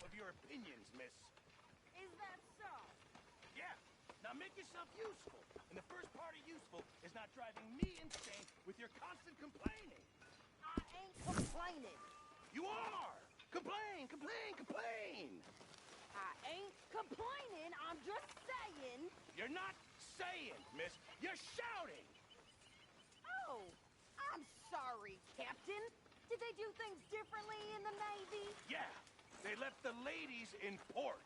of your opinions, miss. Is that so? Yeah. Now make yourself useful. And the first part of useful is not driving me insane with your constant complaining. I ain't complaining. You are! Complain, complain, complain! I ain't complaining. I'm just saying. You're not saying, miss. You're shouting! Oh, I'm sorry, Captain. Did they do things differently in the Navy? Yeah. They left the ladies in port.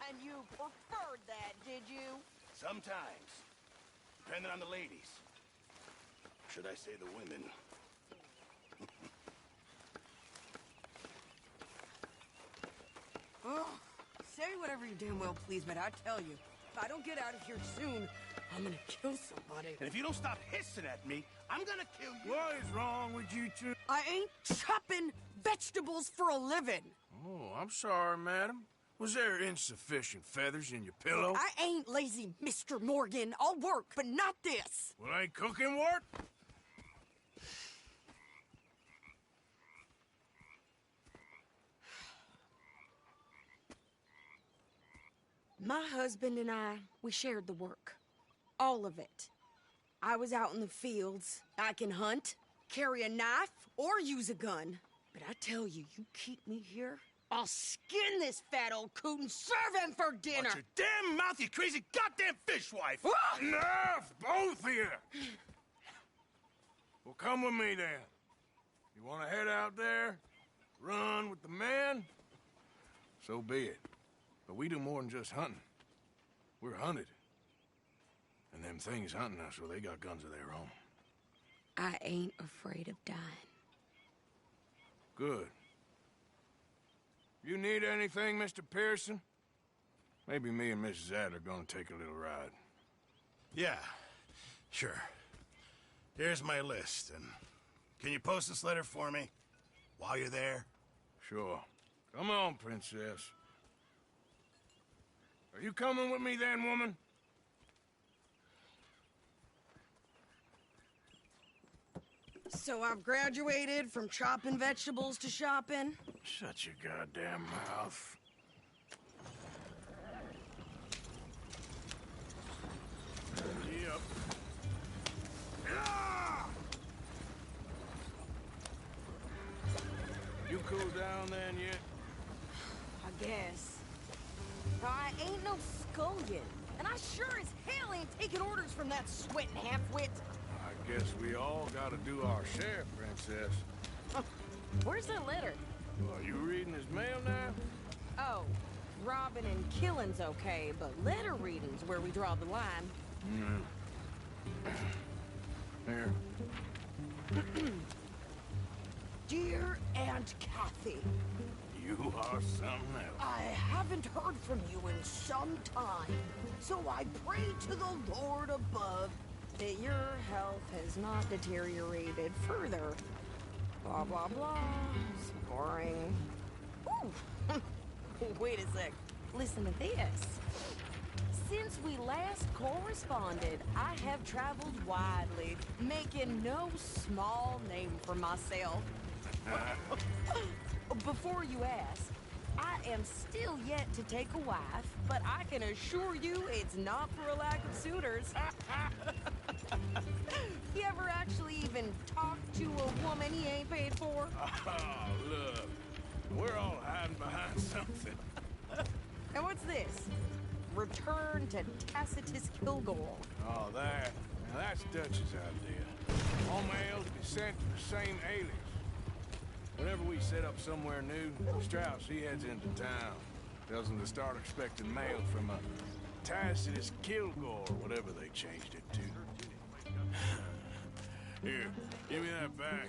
And you preferred that, did you? Sometimes. Depending on the ladies. Should I say the women? Oh, say whatever you damn well please, but I tell you, if I don't get out of here soon, I'm gonna kill somebody. And if you don't stop hissing at me, I'm gonna kill you. What is wrong with you two? I ain't chopping vegetables for a living. Oh, I'm sorry, madam. Was there insufficient feathers in your pillow? I ain't lazy, Mr. Morgan. I'll work, but not this. Well, ain't cooking work? My husband and I, we shared the work. All of it. I was out in the fields. I can hunt, carry a knife, or use a gun. But I tell you, you keep me here, I'll skin this fat old coot and serve him for dinner. Watch your damn mouth, you crazy goddamn fishwife! Ah! Enough, both of you! Well, come with me then. You want to head out there, run with the men? So be it. But we do more than just hunting. We're hunted. And them things hunting us, well, they got guns of their own. I ain't afraid of dying. Good. You need anything, Mr. Pearson? Maybe me and Mrs. Adler are gonna take a little ride. Yeah, sure. Here's my list, and can you post this letter for me while you're there? Sure. Come on, Princess. Are you coming with me then, woman? So I've graduated from chopping vegetables to shopping. Shut your goddamn mouth. Yep. Ah! You cool down then yet? I guess. I ain't no scullion. And I sure as hell ain't taking orders from that sweating half-wit. I guess we all gotta do our share, Princess. Where's that letter? Are you reading his mail now? Oh, robbing and killing's okay, but letter reading's where we draw the line. Here. Dear Aunt Kathy, You are something else. I haven't heard from you in some time, so I pray to the Lord above that your health has not deteriorated further. Blah, blah, blah. It's boring. Ooh. Wait a sec. Listen to this. Since we last corresponded, I have traveled widely, making no small name for myself. Before you ask, I am still yet to take a wife, but I can assure you it's not for a lack of suitors. You ever actually even talked to a woman he ain't paid for? Oh, look. We're all hiding behind something. And what's this? Return to Tacitus Kilgore. Oh, that. Now, that's Dutch's idea. All mail to be sent to the same alias. Whenever we set up somewhere new, Strauss, he heads into town. Tells them to start expecting mail from a Tacitus Kilgore, whatever they changed it to. Here, give me that back.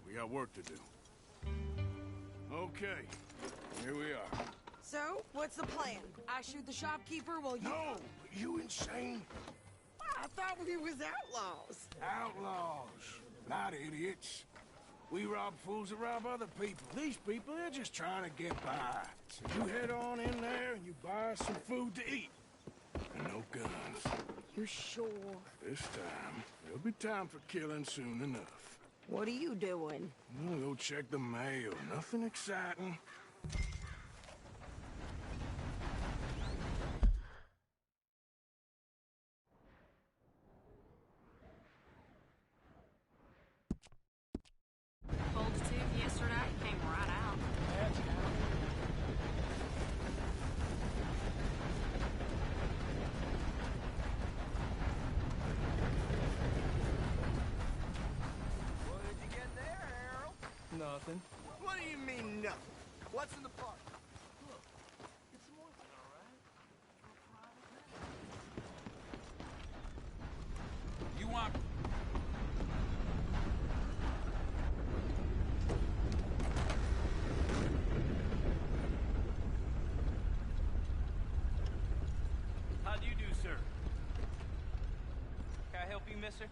We got work to do. Okay, here we are. So, what's the plan? I shoot the shopkeeper while you... No, you insane? I thought we was outlaws. Outlaws, not idiots. We rob fools that rob other people. These people, they're just trying to get by. So you head on in there and you buy us some food to eat. And no guns. You sure? This time, there'll be time for killing soon enough. What are you doing? We'll go check the mail. Nothing exciting. nothing. What do you mean, nothing? What's in the park? You want... How do you do, sir? Can I help you, mister?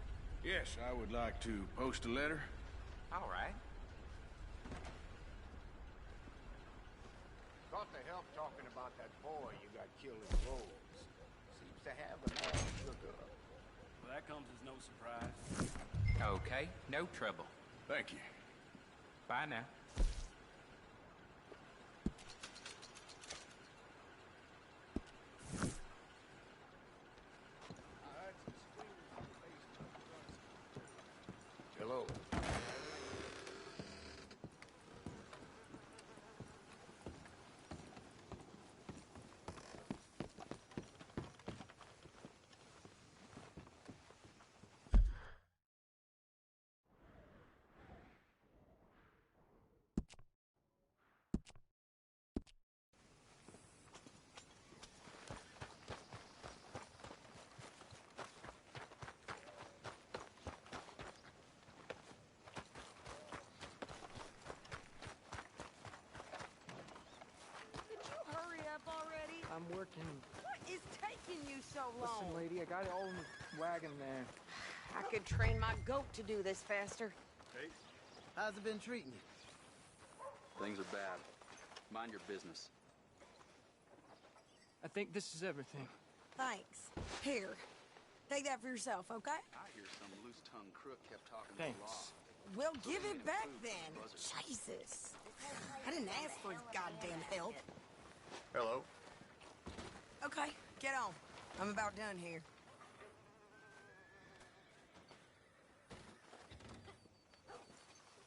Yes, I would like to post a letter. All right. Thought to help talking about that boy you got killed in Rhodes. Seems to have an all shook up. Well, that comes as no surprise. Okay, no trouble. Thank you. Bye now. Hello. Could you hurry up already? I'm working. What is taking you so long? Listen, lady, I got it all in the wagon there. I could train my goat to do this faster. Hey, how's it been treating you? Things are bad. Mind your business. I think this is everything. Thanks. Here. Take that for yourself, okay? I hear some loose-tongued crook kept talking to the law. Thanks. Well, give it back then. Jesus. I didn't ask for his goddamn help. Hello. Okay, get on. I'm about done here.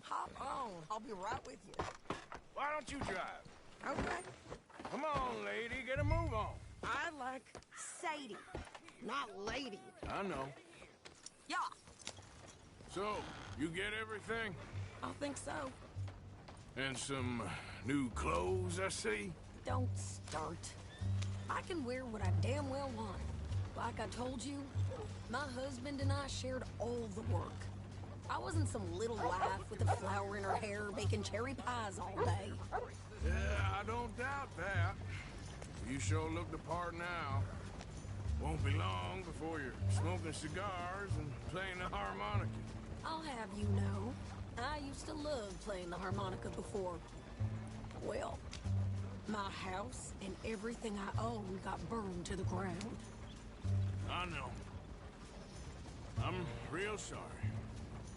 Hop on. I'll be right with you. Why don't you drive? Okay. Come on, lady, get a move on. I like Sadie, not lady. I know. Yeah, So, you get everything? I think so. And some new clothes, I see? Don't start. I can wear what I damn well want. Like I told you, my husband and I shared all the work. I wasn't some little wife with a flower in her hair baking cherry pies all day. Yeah, I don't doubt that. You sure look the part now. Won't be long before you're smoking cigars and playing the harmonica. I'll have you know, I used to love playing the harmonica before. Well, my house and everything I own got burned to the ground. I know. I'm real sorry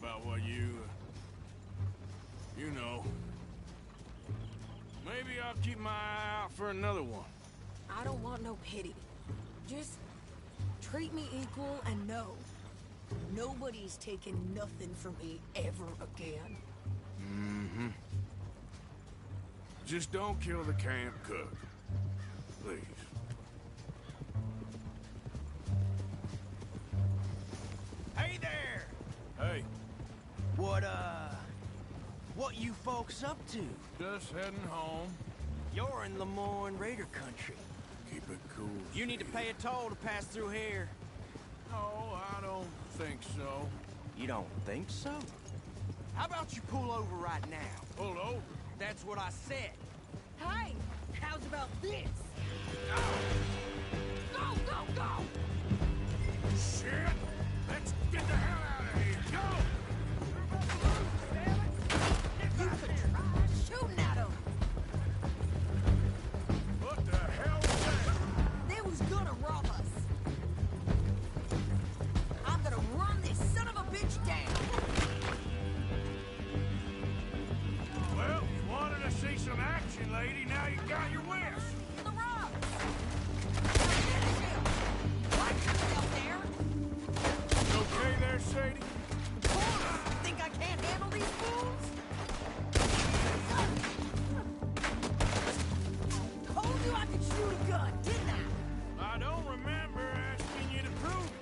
about what you know. Maybe I'll keep my eye out for another one. I don't want no pity. Just treat me equal and know nobody's taking nothing from me ever again. Mm-hmm. Just don't kill the camp cook. Please. Hey there! Hey, What you folks up to? just heading home. You're in Lemoyne Raider country. Keep it cool. You need to pay a toll to pass through here. No, I don't think so. You don't think so? How about you pull over right now? Pull over. That's what I said. Hey, how's about this? Go, go, go! Shit! Let's get the hell out of here. Go! You could try shooting at him. What the hell was that? They was gonna rob us. I'm gonna run this son of a bitch down. Well, you wanted to see some action, lady. Now you got your wish. The rock. Finish him. Watch yourself there. You okay there, Sadie? Of course. Think I can't handle these fools? Told you I could shoot a gun, didn't I? I don't remember asking you to prove it.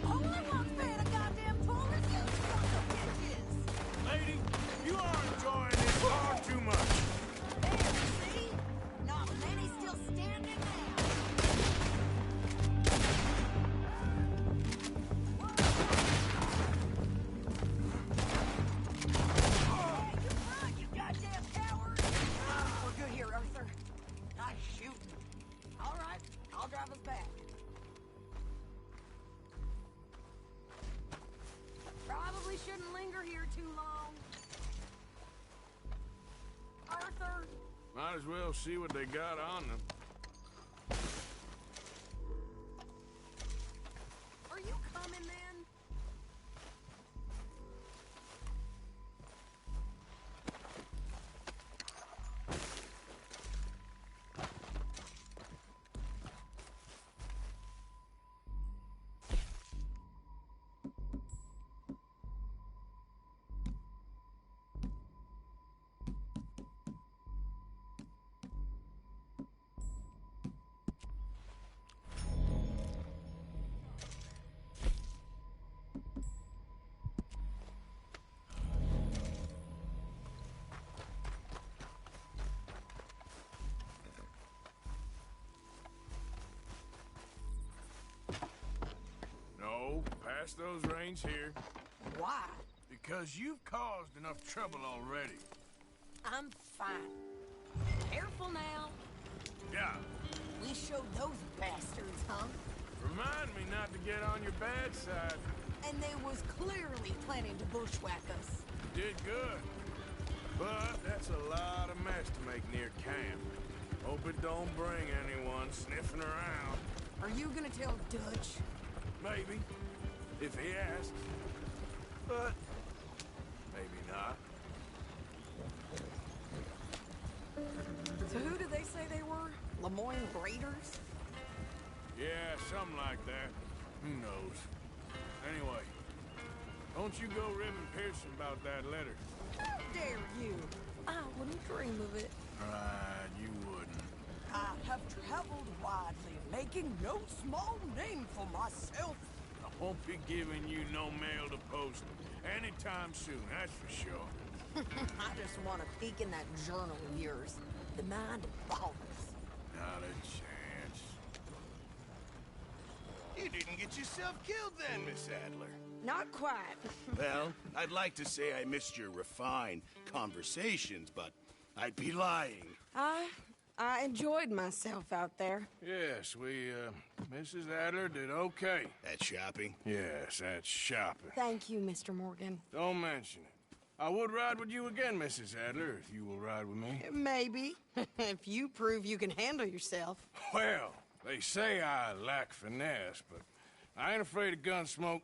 Only one's paying a too long? Arthur? Might as well see what they got on them. Are you coming then? No, pass those reins here. Why? Because you've caused enough trouble already. I'm fine. Careful now. Yeah. We showed those bastards, huh? Remind me not to get on your bad side. And they was clearly planning to bushwhack us. You did good. But that's a lot of mess to make near camp. Hope it don't bring anyone sniffing around. Are you gonna tell Dutch? Maybe. If he asks. But maybe not. So who did they say they were? Lemoyne Raiders? Yeah, something like that. Who knows? Anyway, don't you go ribbing Pearson about that letter. How dare you? I wouldn't dream of it. Right, you wouldn't. I have traveled widely, making no small name for myself. I won't be giving you no mail to post anytime soon, that's for sure. I just want to peek in that journal of yours. The Mind of Ballers. Not a chance. You didn't get yourself killed then, Miss Adler. Not quite. Well, I'd like to say I missed your refined conversations, but I'd be lying. I enjoyed myself out there. Yes, Mrs. Adler did okay. At shopping? Yes, that's shopping. Thank you, Mr. Morgan. Don't mention it. I would ride with you again, Mrs. Adler, if you will ride with me. Maybe. If you prove you can handle yourself. Well, they say I lack finesse, but I ain't afraid of gun smoke.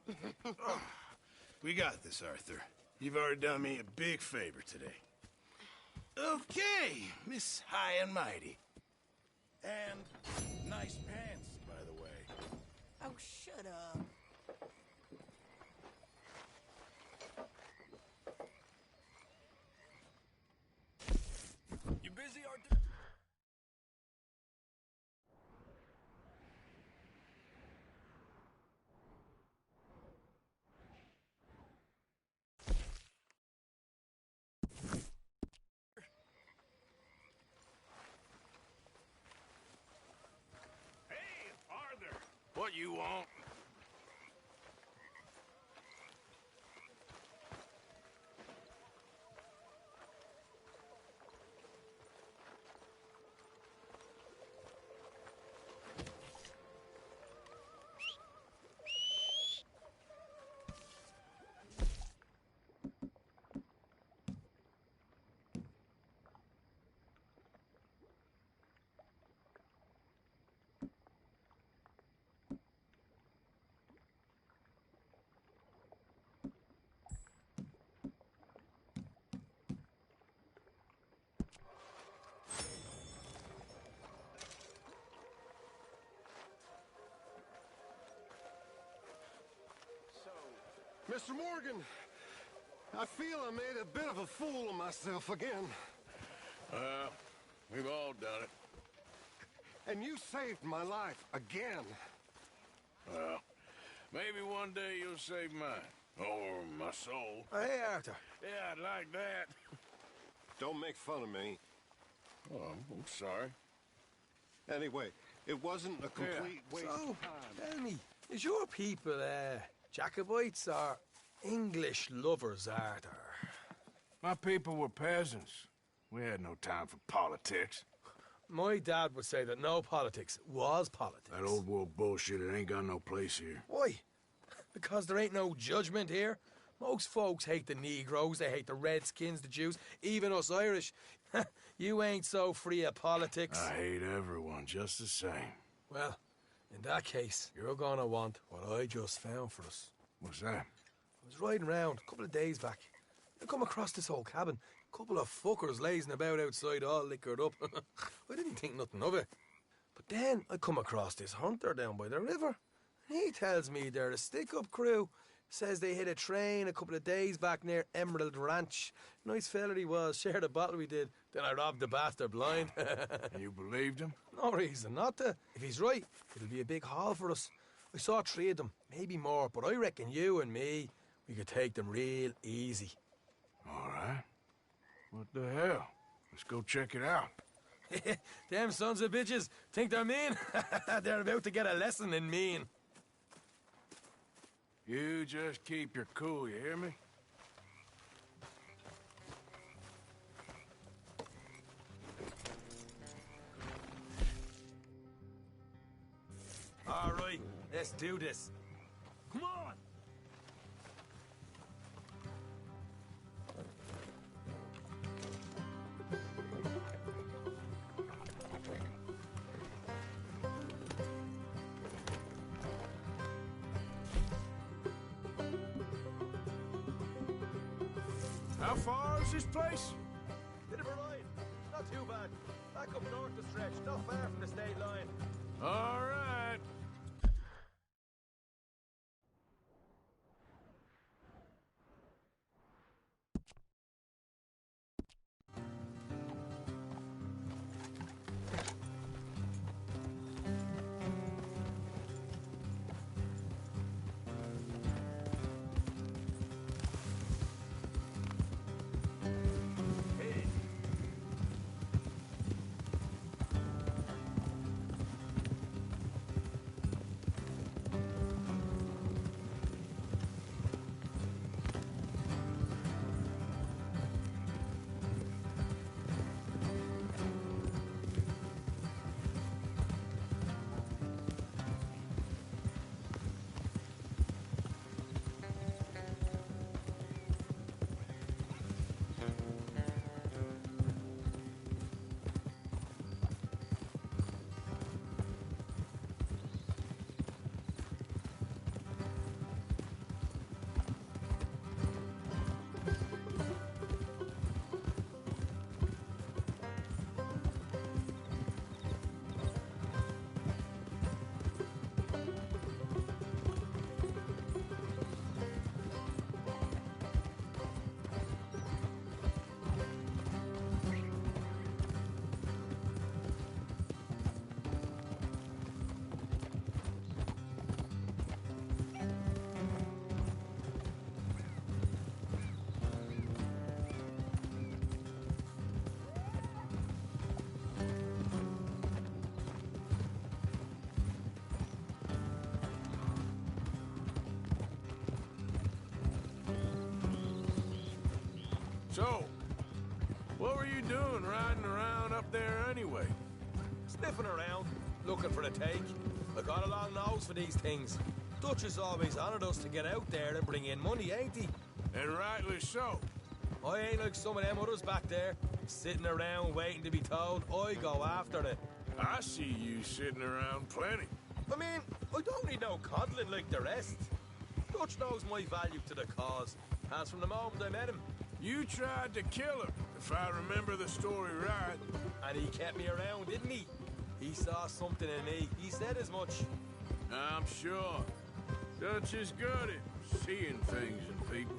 We got this, Arthur. You've already done me a big favor today. Okay, Miss High and Mighty. And nice pants, by the way. Oh, shut up. You busy, Arthur? Hey, Arthur! What you want? Mr. Morgan, I feel I made a bit of a fool of myself again. We've all done it. And you saved my life again. Well, maybe one day you'll save mine. Or my soul. Hey, Arthur. Yeah, I'd like that. Don't make fun of me. Oh, I'm sorry. Anyway, it wasn't a complete waste of time. Tell me, is your people, Jacobites or English lovers, Arthur? My people were peasants. We had no time for politics. My dad would say that no politics was politics. That old world bullshit, it ain't got no place here. Why? Because there ain't no judgment here? Most folks hate the Negroes, they hate the Redskins, the Jews, even us Irish. You ain't so free of politics. I hate everyone just the same. Well, in that case, you're gonna want what I just found for us. What's that? I was riding around a couple of days back. I come across this old cabin. A couple of fuckers lazing about outside all liquored up. I didn't think nothing of it. But then I come across this hunter down by the river. He tells me they're a stick-up crew. Says they hit a train a couple of days back near Emerald Ranch. Nice fella he was, shared a bottle we did. Then I robbed the bastard blind. And you believed him? No reason not to. If he's right, it'll be a big haul for us. I saw 3 of them, maybe more, but I reckon you and me, we could take them real easy. All right. What the hell? Let's go check it out. Them sons of bitches think they're mean. They're about to get a lesson in mean. You just keep your cool, you hear me? All right, let's do this. Come on! How far is this place? Bit of a ride. Not too bad. Back up north the stretch, not far from the state line. All right. So, what were you doing riding around up there anyway? Sniffing around, looking for a take. I got a long nose for these things. Dutch has always honoured us to get out there and bring in money, ain't he? And rightly so. I ain't like some of them others back there, sitting around waiting to be told. I go after it. I see you sitting around plenty. I mean, I don't need no coddling like the rest. Dutch knows my value to the cause, as from the moment I met him. You tried to kill him, if I remember the story right. And he kept me around, didn't he? He saw something in me. He said as much. I'm sure. Dutch is good at seeing things in people.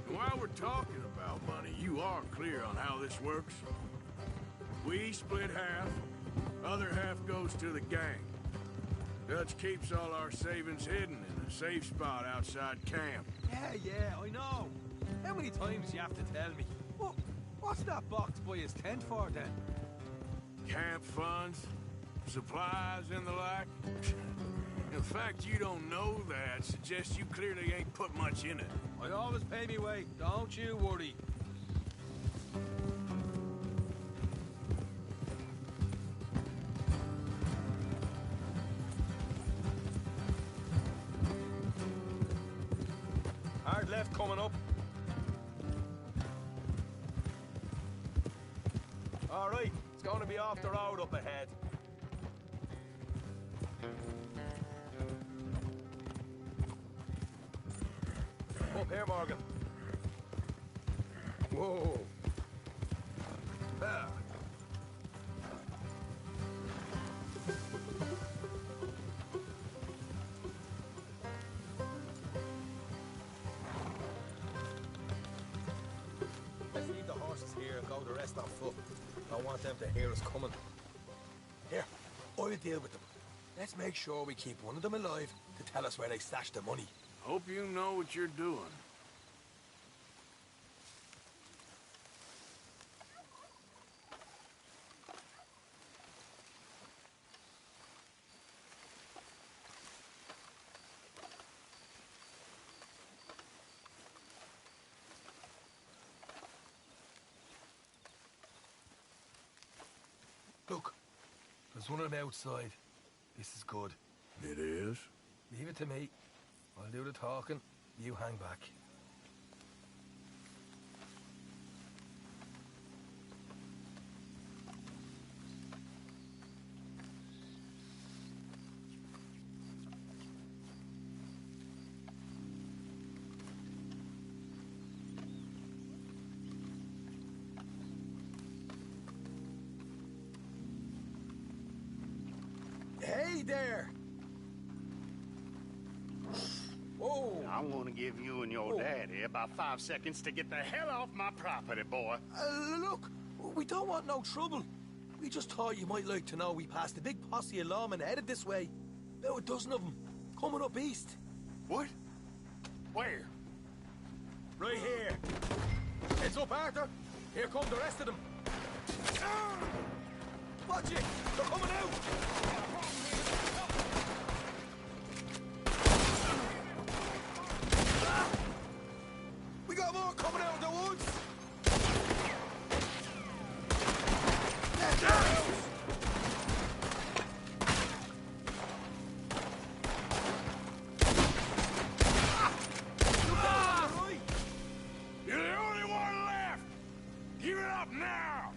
And while we're talking about money, you are clear on how this works? We split half, other half goes to the gang. Dutch keeps all our savings hidden in a safe spot outside camp. Yeah, I know. How many times do you have to tell me? What's that box by his tent for, then? Camp funds, supplies, and the like. The fact you don't know that suggests you clearly ain't put much in it. I always pay me way, don't you worry. Hard left coming up. All right, it's going to be off the road up ahead. Up here, Morgan. Whoa. Ah. Let's leave the horses here and go the rest on foot. Don't want them to hear us coming. Here, I'll deal with them. Let's make sure we keep one of them alive to tell us where they stashed the money. Hope you know what you're doing. Look, there's one of them outside. This is good. It is? Leave it to me. I'll do the talking. You hang back. Hey there! Whoa! I want to give you and your daddy about 5 seconds to get the hell off my property, boy. Look, we don't want no trouble. We just thought you might like to know we passed a big posse of lawmen headed this way. About a dozen of them, coming up east. What? Where? Right here. Heads up, Arthur. Here come the rest of them. Watch it! They're coming out! We got more coming out of the woods! You're the only one left! Give it up now!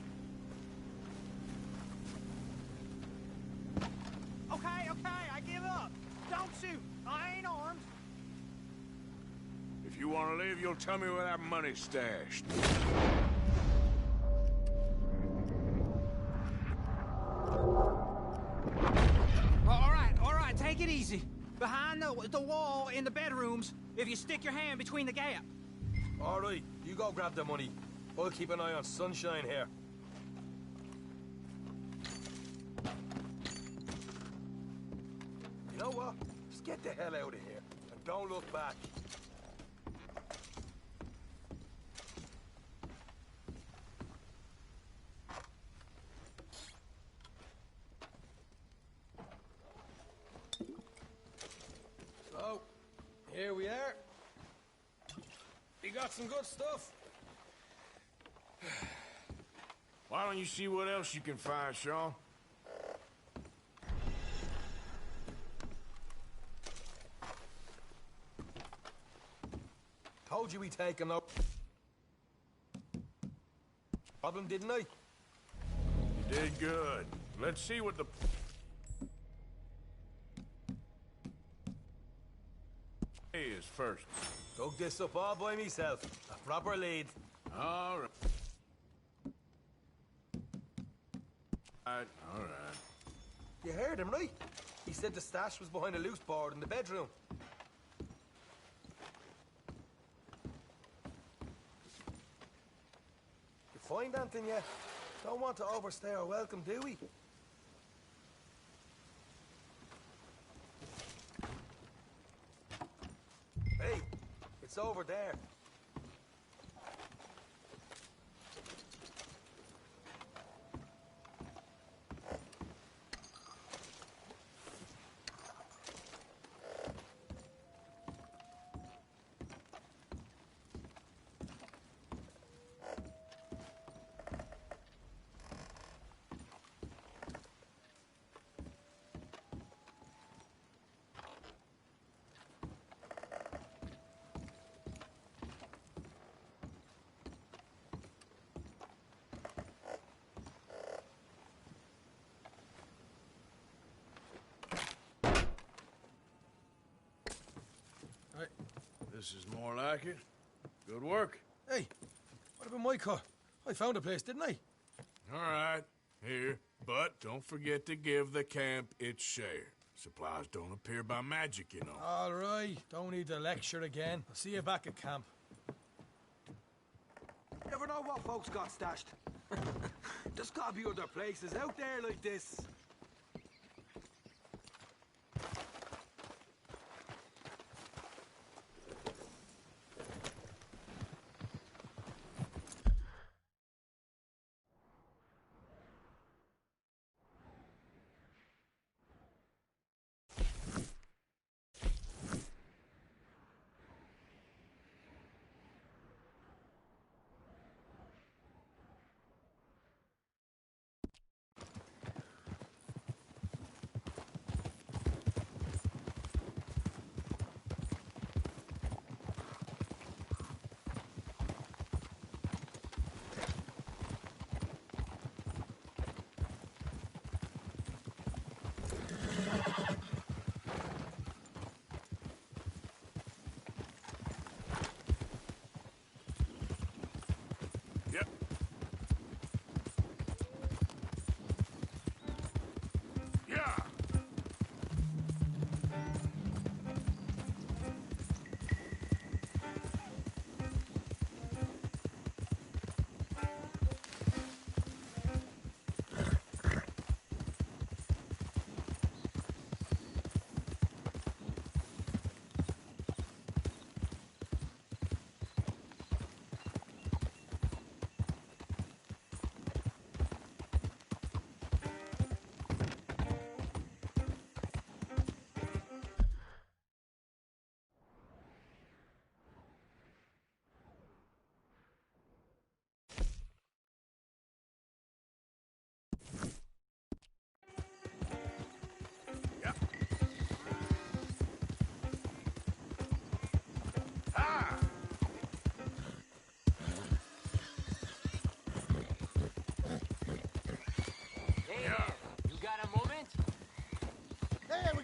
Okay, I give up. Don't shoot. I ain't armed. If you want to leave, you'll tell me where that money's stashed. All right, take it easy. Behind the wall in the bedrooms, if you stick your hand between the gap. All right, you go grab the money. I'll keep an eye on Sunshine here. You know what? Just get the hell out of here and don't look back. So, here we are. We got some good stuff. Why don't you see what else you can find, Sean? Told you we take him up. Problem, didn't I? You did good. Let's see what the... is first. Dug this up all by myself. A proper lead. All right. All right. You heard him, right? He said the stash was behind a loose board in the bedroom. You find anything yet? Don't want to overstay our welcome, do we? Hey, it's over there. Right. This is more like it. Good work. Hey, what about my cut? I found a place, didn't I? All right, here. But don't forget to give the camp its share. Supplies don't appear by magic, you know. All right, don't need the lecture again. I'll see you back at camp. Never know what folks got stashed. There's gotta be other places out there like this.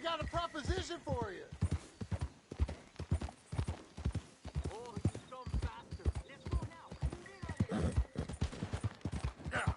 Got a proposition for you. Oh, you some bastard. Let's go now. Yeah.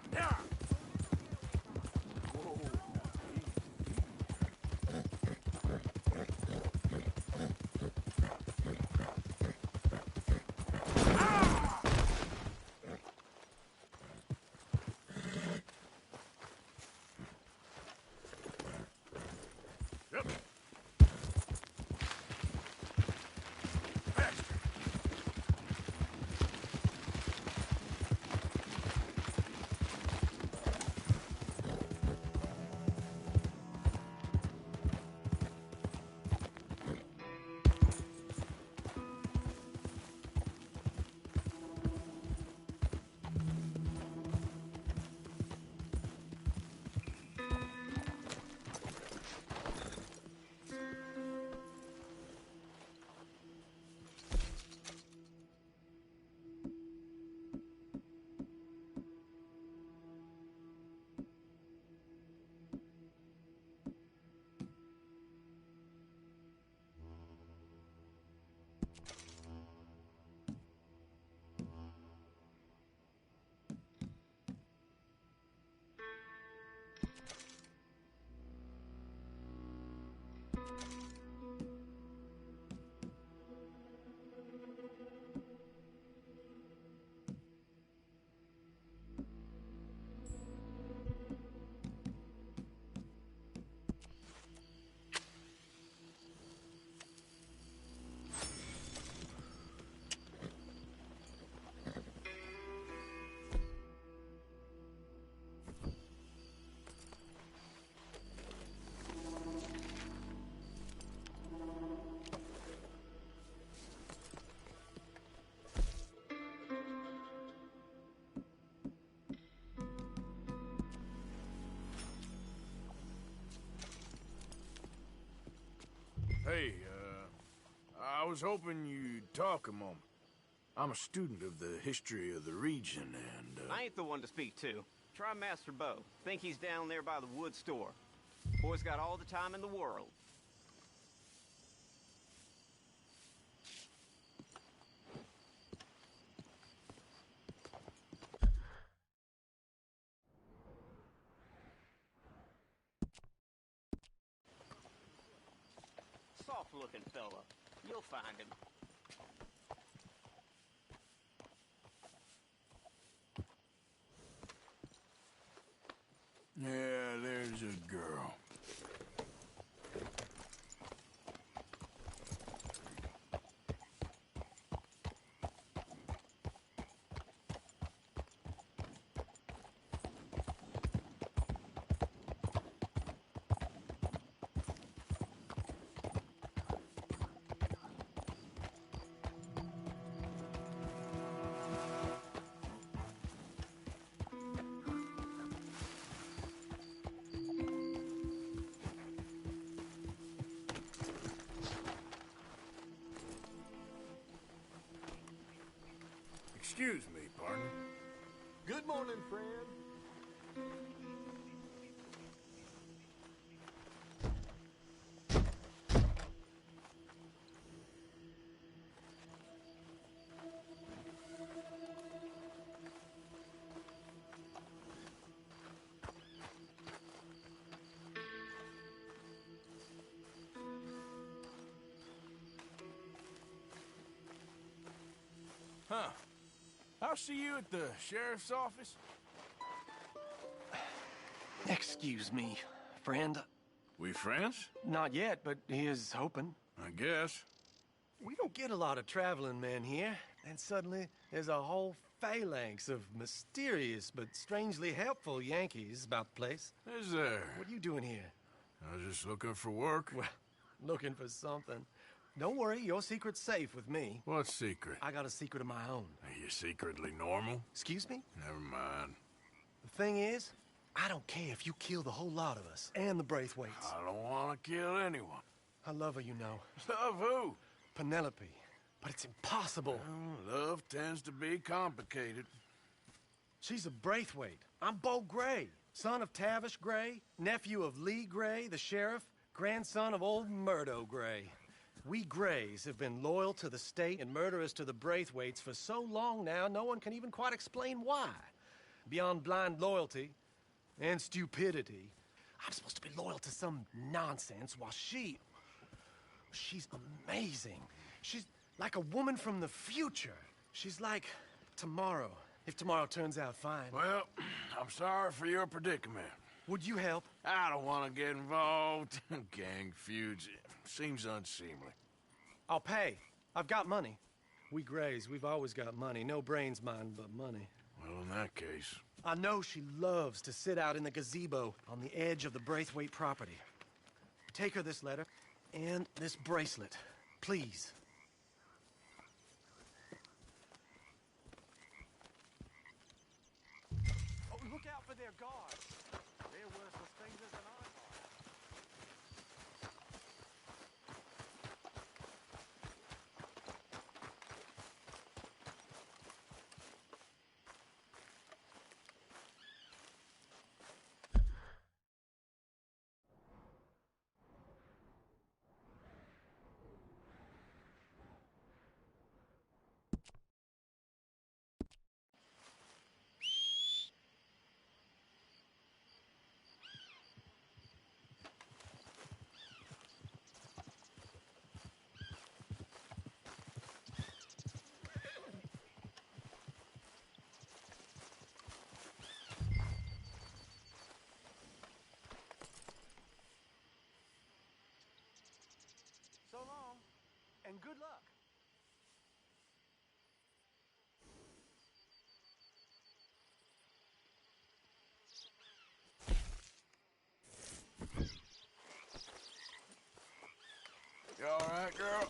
Hey, I was hoping you'd talk a moment. I'm a student of the history of the region, and, I ain't the one to speak to. Try Master Bo. Think he's down there by the wood store. Boy's got all the time in the world. rough-looking fella. You'll find him. Yeah, there's a girl. Excuse me, partner. Good morning, friend. Huh. I'll see you at the sheriff's office. Excuse me, friend. We friends? Not yet, but he is hoping. I guess. We don't get a lot of traveling men here, and suddenly there's a whole phalanx of mysterious but strangely helpful Yankees about the place. Is there? What are you doing here? I was just looking for work. Well, looking for something. Don't worry, your secret's safe with me. What secret? I got a secret of my own. Are you secretly normal? Excuse me? Never mind. The thing is, I don't care if you kill the whole lot of us, and the Braithwaites. I don't want to kill anyone. I love her, you know. Love who? Penelope. But it's impossible. Well, love tends to be complicated. She's a Braithwaite. I'm Beau Gray, son of Tavish Gray, nephew of Lee Gray, the sheriff, grandson of old Murdo Gray. We Grays have been loyal to the state and murderous to the Braithwaites for so long now, no one can even quite explain why. Beyond blind loyalty and stupidity, I'm supposed to be loyal to some nonsense while she's amazing. She's like a woman from the future. She's like tomorrow, if tomorrow turns out fine. Well, I'm sorry for your predicament. Would you help? I don't want to get involved in gang feuds. Seems unseemly. I'll pay. I've got money. We Grays, we've always got money. No brains, mind, but money. Well, in that case... I know she loves to sit out in the gazebo on the edge of the Braithwaite property. Take her this letter and this bracelet, please. Oh, look out for their guards. They're worse for strangers than I are. So long, and good luck. You all right, girl?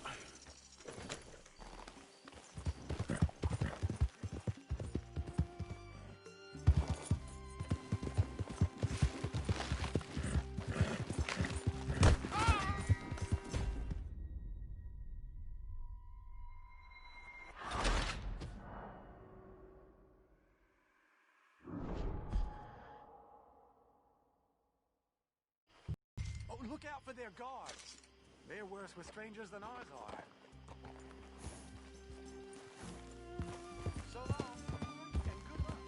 Oh, look out for their guards. They're worse with strangers than ours are. So long, and good luck.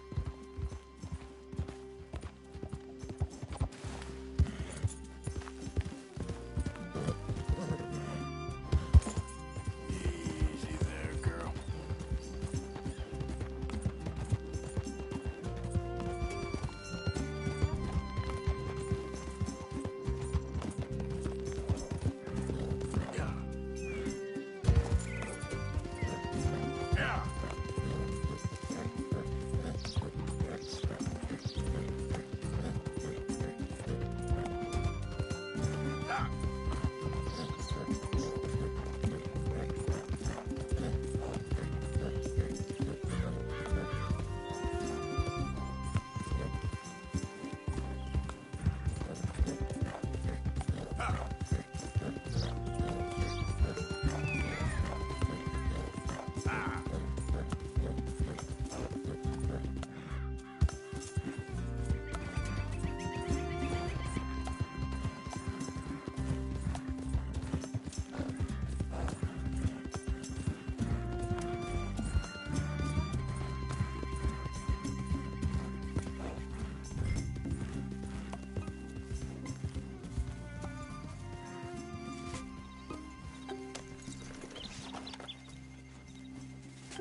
I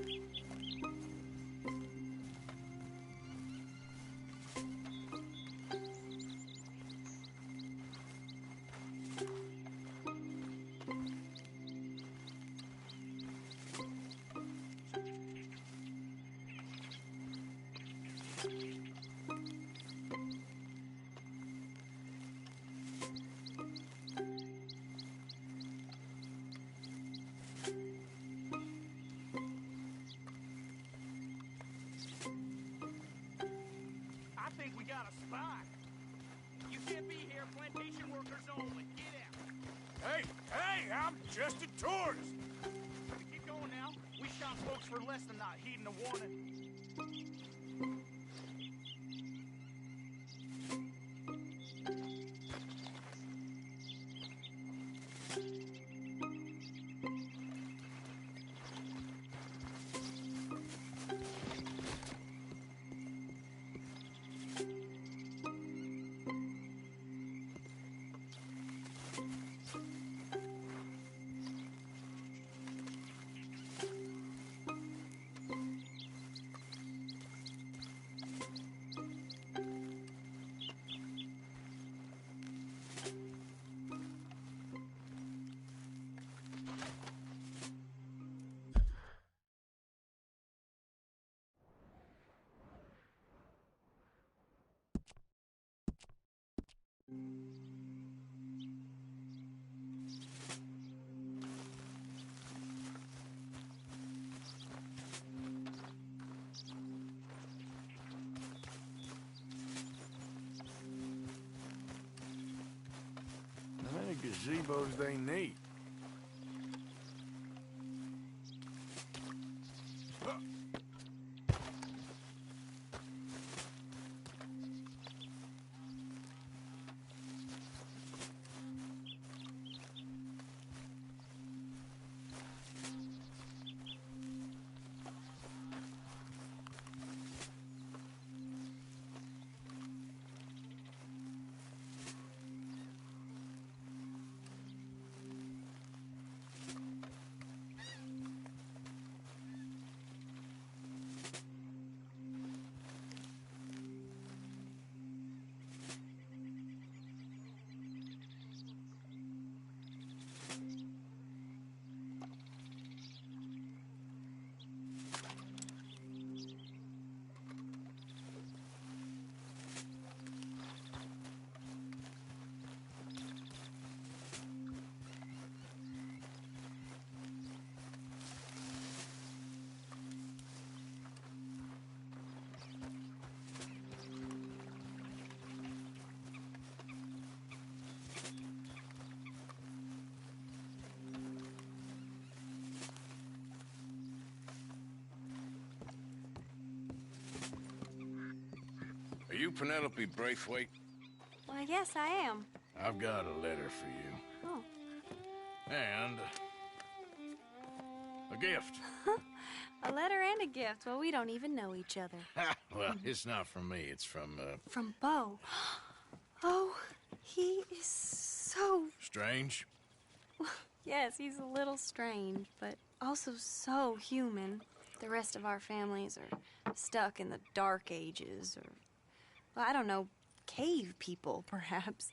think we got a spot. You can't be here, plantation workers only. Get out. Hey, hey, I'm just a tourist. Keep going now. We shot folks for less than not heeding the warning. How many gazebos they need? Are you Penelope Braithwaite? Why, yes, I am. I've got a letter for you. Oh. And a gift. A letter and a gift. Well, we don't even know each other. Well, it's not from me. It's from, From Beau. Oh, he is so... Strange? Yes, he's a little strange, but also so human. The rest of our families are stuck in the Dark Ages, or, well, I don't know, cave people, perhaps.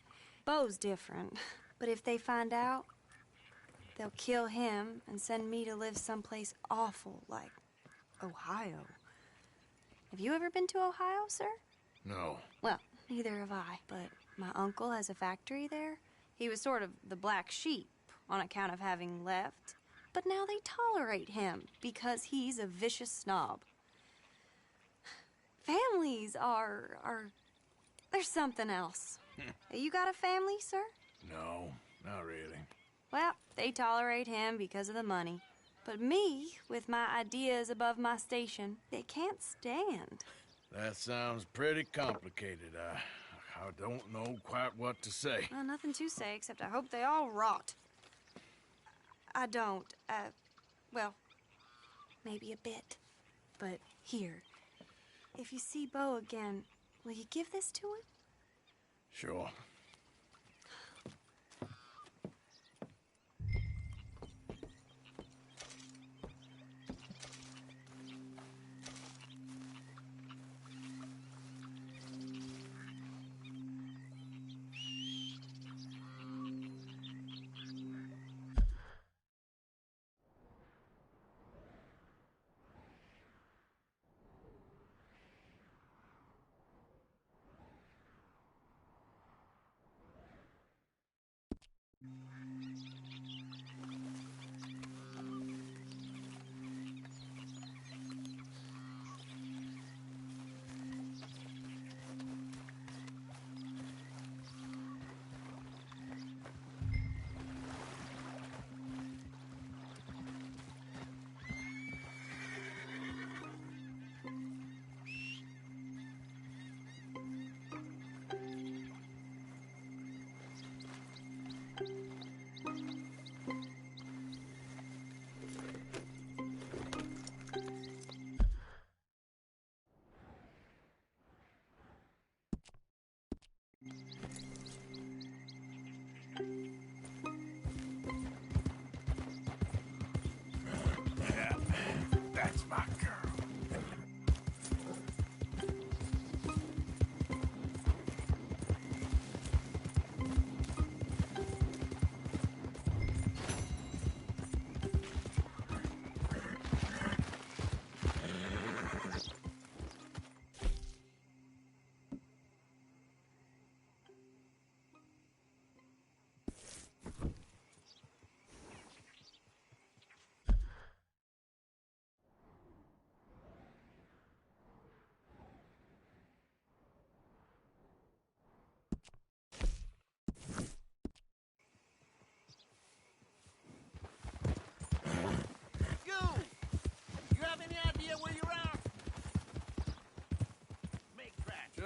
Beau's different. But if they find out, they'll kill him and send me to live someplace awful like Ohio. Have you ever been to Ohio, sir? No. Well, neither have I, but my uncle has a factory there. He was sort of the black sheep on account of having left. But now they tolerate him because he's a vicious snob. Families are there's something else. You got a family, sir? No, not really. Well, they tolerate him because of the money. But me, with my ideas above my station, they can't stand. That sounds pretty complicated. I don't know quite what to say. Well, nothing to say, except I hope they all rot. I don't, well, maybe a bit. But here, if you see Beau again, will you give this to him? Sure.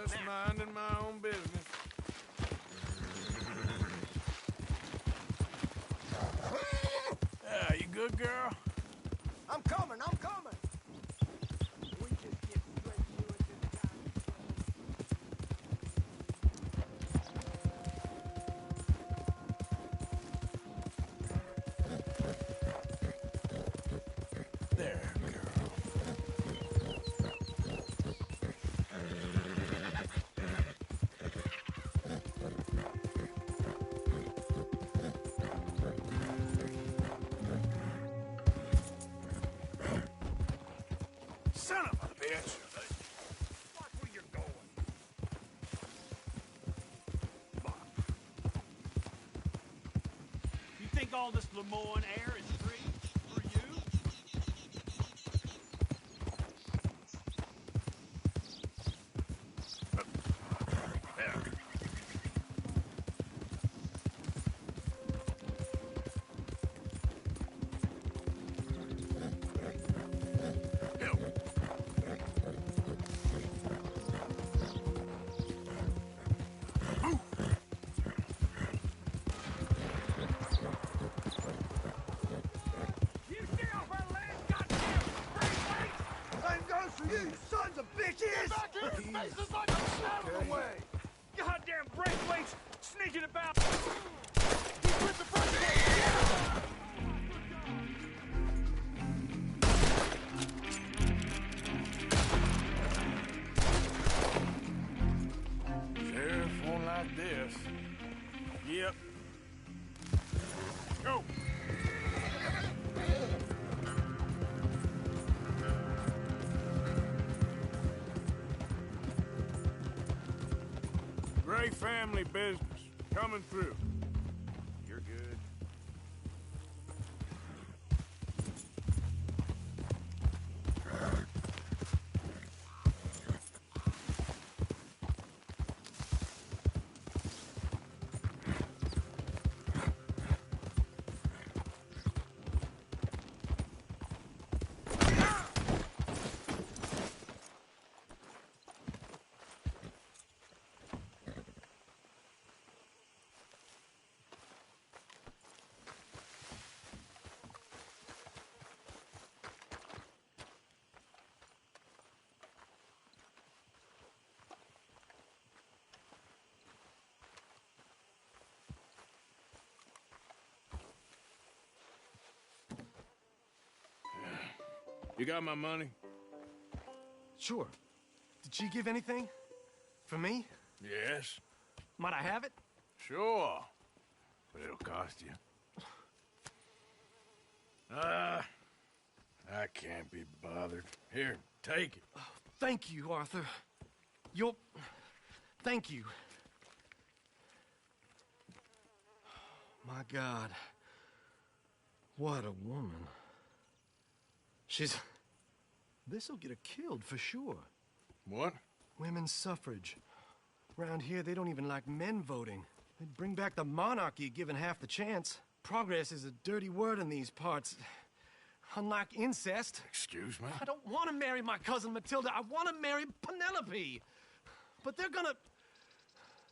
Just minding my own business. You good, girl? I'm coming, I'm coming! Son of a bitch! Watch where you're going. You think all this Lemoyne air is free for you? You sons of bitches! Get back here! Faces like a out of the way! Goddamn Braithwaite's sneaking about! He's with the front gate! Sheriff won't like this. Yep. Go! Gray family business. Coming through. You're good. You got my money? Sure. Did she give anything? For me? Yes. Might I have it? Sure. But it'll cost you. I can't be bothered. Here, take it. Oh, thank you, Arthur. You'll... Thank you. My God. What a woman. She's... This'll get her killed for sure. What? Women's suffrage. Around here, they don't even like men voting. They'd bring back the monarchy given half the chance. Progress is a dirty word in these parts. Unlike incest. Excuse me? I don't want to marry my cousin Matilda. I want to marry Penelope. But they're gonna...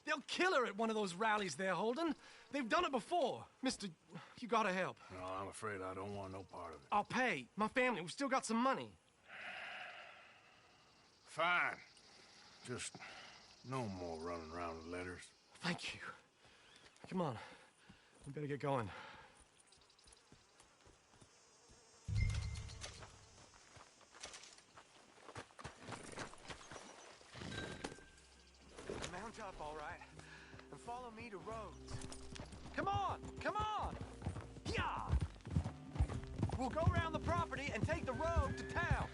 They'll kill her at one of those rallies they're holding. They've done it before. Mister, you gotta help. No, I'm afraid I don't want no part of it. I'll pay. My family, we've still got some money. Fine. Just no more running around with letters. Thank you. Come on. We better get going. Mount up, all right, and follow me to Rhodes. Come on! Come on! Yeah! We'll go around the property and take the road to town.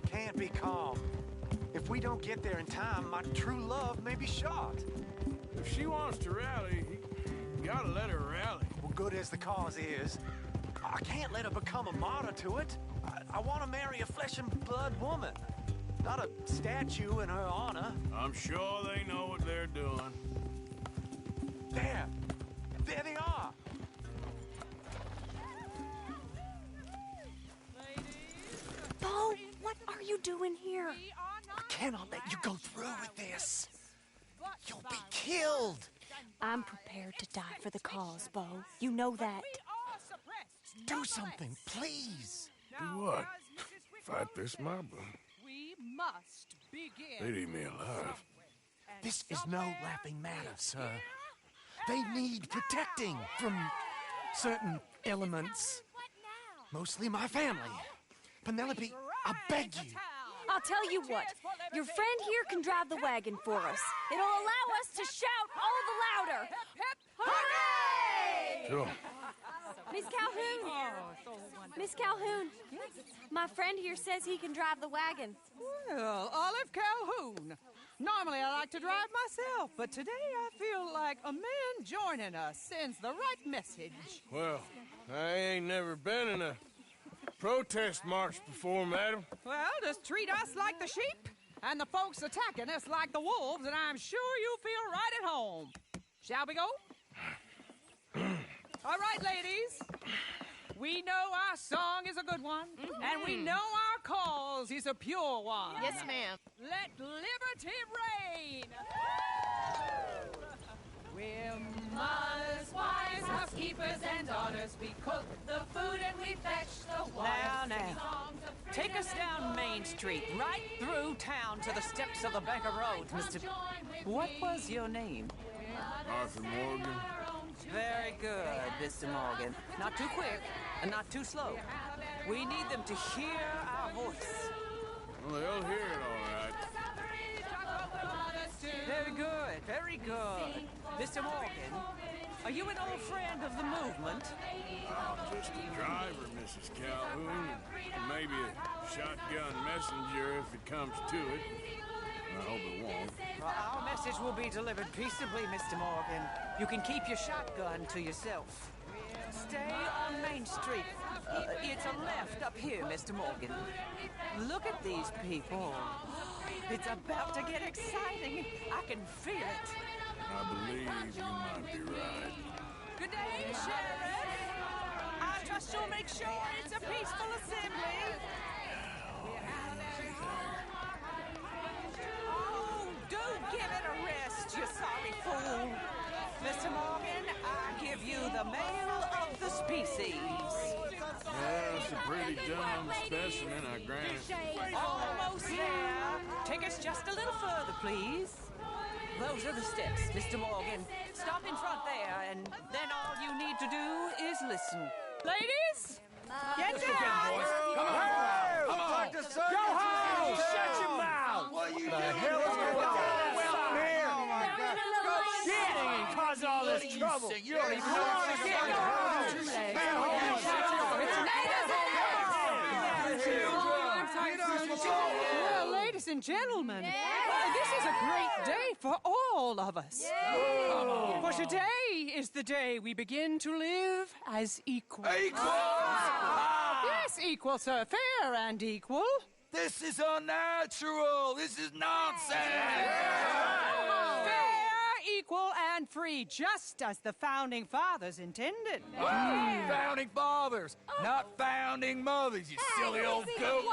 can't be calm. If we don't get there in time, my true love may be shot. If she wants to rally, you gotta let her rally. Well, good as the cause is, I can't let her become a martyr to it. I want to marry a flesh and blood woman, not a statue in her honor. I'm sure they know what they're doing. There they are. Bo, what are you doing here? I cannot let you go through with this. You'll be killed. I'm prepared to die for the cause, Bo. You know that. Do something, please. Do what? Fight this mob? We must begin. They'd eat me alive. This is no laughing matter, sir. They need protecting from certain elements. Mostly my family. Penelope, I beg you. I'll tell you what. Your friend here can drive the wagon for us. It'll allow us to shout all the louder. Hooray! Sure. Miss Calhoun! Miss Calhoun! My friend here says he can drive the wagon. Well, Olive Calhoun. Normally I like to drive myself, but today I feel like a man joining us sends the right message. Well, I ain't never been in a protest march before, madam. Well, just treat us like the sheep, and the folks attacking us like the wolves, and I'm sure you feel right at home. Shall we go? All right, ladies. We know our song is a good one, and we know our cause is a pure one. Yes, ma'am. Let liberty reign. We're mothers, wives, housekeepers, and daughters. We cook the food and we fetch the water. Now. Take us down Main Street, right through town to the steps of the Banker Road, Mr. What was your name? Arthur Morgan. Very good, Mr. Morgan. Not too quick and not too slow. We need them to hear our voice. Well, they'll hear it all right. Very good, very good. Mr. Morgan, are you an old friend of the movement? I'm just a driver, Mrs. Calhoun, and maybe a shotgun messenger if it comes to it. I hope it won't. Well, our message will be delivered peaceably, Mr. Morgan. You can keep your shotgun to yourself. Stay on Main Street. It's a left up here, Mr. Morgan. Look at these people. It's about to get exciting. I can feel it. I believe you might be right. Good day, Sheriff. I trust you'll make sure it's a peaceful assembly. Oh, do give it a rest, you sorry fool. Mr. Morgan, I give you the male of the species. Yeah, it's a pretty dumb specimen, I grant. Almost there. Take us just a little further, please. Those are the steps, Mr. Morgan. Stop in front there, and then all you need to do is listen. Ladies, get down! Come on! Come on! Go home! Shut your mouth! What are you doing? The hell is going on? Well, here! Oh, my God. Go shit! And cause all this trouble. You don't even know what to get. Well, ladies and gentlemen, this is a great day for all of us. For today is the day we begin to live as equals. Equals? Yes, equal, sir. Fair and equal. This is unnatural. This is nonsense. Fair, equal, and free, just as the Founding Fathers intended. Founding fathers, not founding mothers, you silly old goat.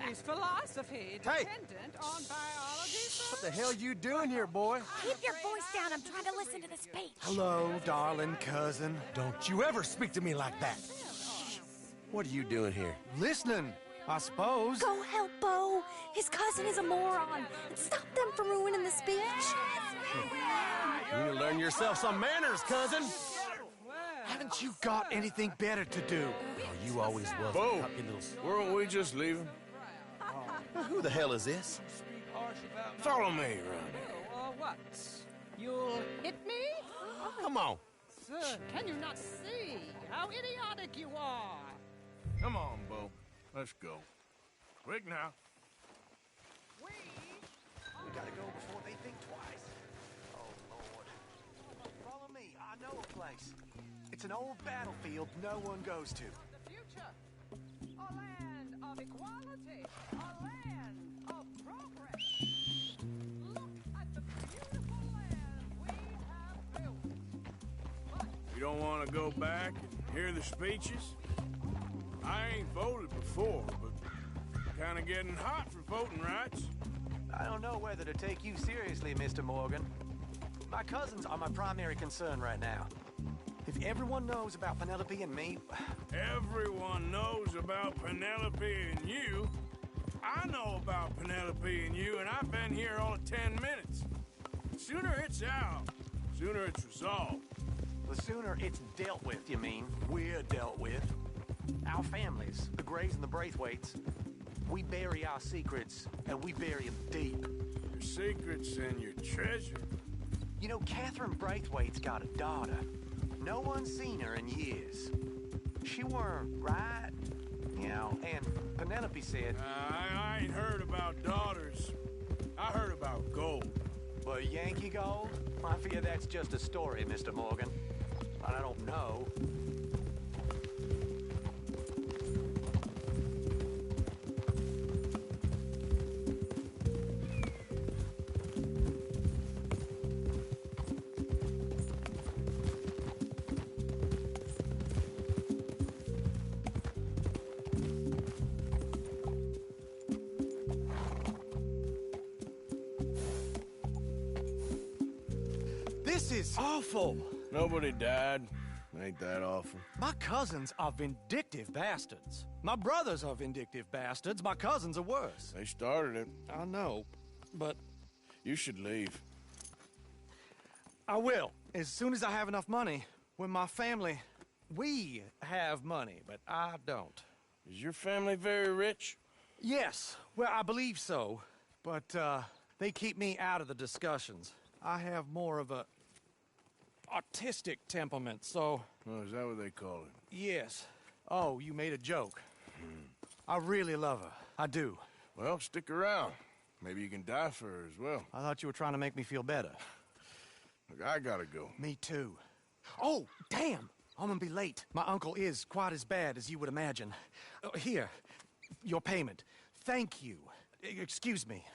Is philosophy dependent on biology? What the hell you doing here, boy? Keep your voice down. I'm trying to listen to the speech. Hello, darling cousin. Don't you ever speak to me like that. What are you doing here? Listening, I suppose. Go help Bo. His cousin is a moron. Stop them from ruining the speech. You need to learn yourself some manners, cousin. Haven't you got anything better to do? Oh, you always was. Bo, weren't we just leaving? Who the hell is this? Follow me, Ronnie. What? You'll hit me? Come on. Sir, can you not see how idiotic you are? Come on, Bo. Let's go. Quick now. We gotta go before they think twice. Oh, Lord. Follow me. I know a place. It's an old battlefield no one goes to. The future. A land of equality. A land of progress. Look at the beautiful land we have built. You don't want to go back and hear the speeches? I ain't voted before, but kind of getting hot for voting rights. I don't know whether to take you seriously, Mr. Morgan. My cousins are my primary concern right now. If everyone knows about Penelope and me... Everyone knows about Penelope and you. I know about Penelope and you, and I've been here all of 10 minutes. Sooner it's out, sooner it's resolved. The sooner it's dealt with, you mean? We're dealt with. Our families, the Grays and the Braithwaites, we bury our secrets, and we bury them deep. Your secrets and your treasure. You know, Catherine Braithwaite's got a daughter. No one's seen her in years. She weren't right, you know, and Penelope said... I ain't heard about daughters. I heard about gold. But Yankee gold? I fear that's just a story, Mr. Morgan. But I don't know. This is awful. Nobody died. Ain't that awful? My cousins are vindictive bastards. My brothers are vindictive bastards. My cousins are worse. They started it. I know, but... You should leave. I will, as soon as I have enough money. When my family... We have money, but I don't. Is your family very rich? Yes, well, I believe so. But, they keep me out of the discussions. I have more of a... artistic temperament, so... Oh, is that what they call it? Yes. Oh, you made a joke. I really love her. I do. Well, stick around. Maybe you can die for her as well. I thought you were trying to make me feel better. Look, I gotta go. Me too. Oh, damn! I'm gonna be late. My uncle is quite as bad as you would imagine. Here, your payment. Thank you. Excuse me.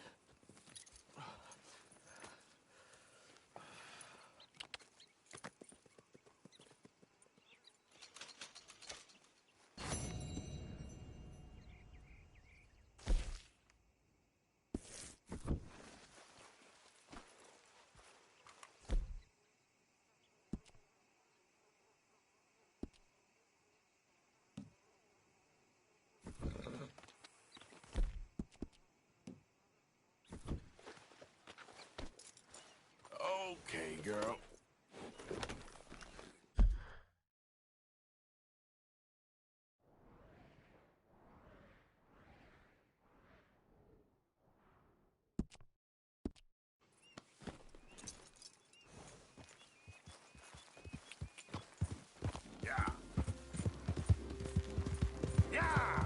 Okay, girl. Yeah. Yeah.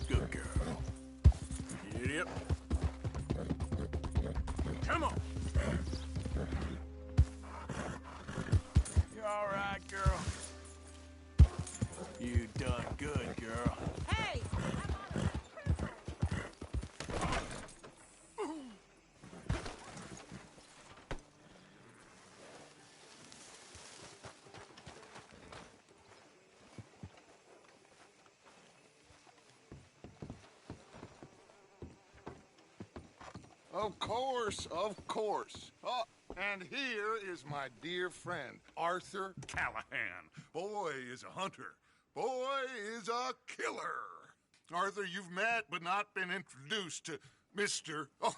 Good girl. Idiot. Come on. You all right, girl? You done good, girl. Hey! Of course, of course. Oh, and here is my dear friend, Arthur Callahan. Boy is a hunter. Boy is a killer. Arthur, you've met but not been introduced to Mr. Oh,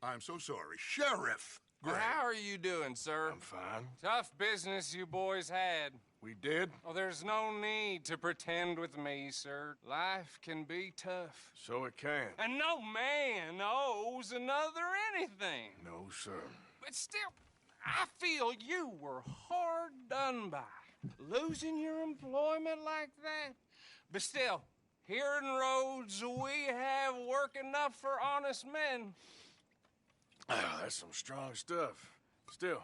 I'm so sorry, Sheriff Gray. How are you doing, sir? I'm fine. Tough business you boys had. We did? Oh, there's no need to pretend with me, sir. Life can be tough. So it can. And no man owes another anything. No, sir. But still, I feel you were hard done by. Losing your employment like that. But still, here in Rhodes, we have work enough for honest men. Ah, that's some strong stuff. Still,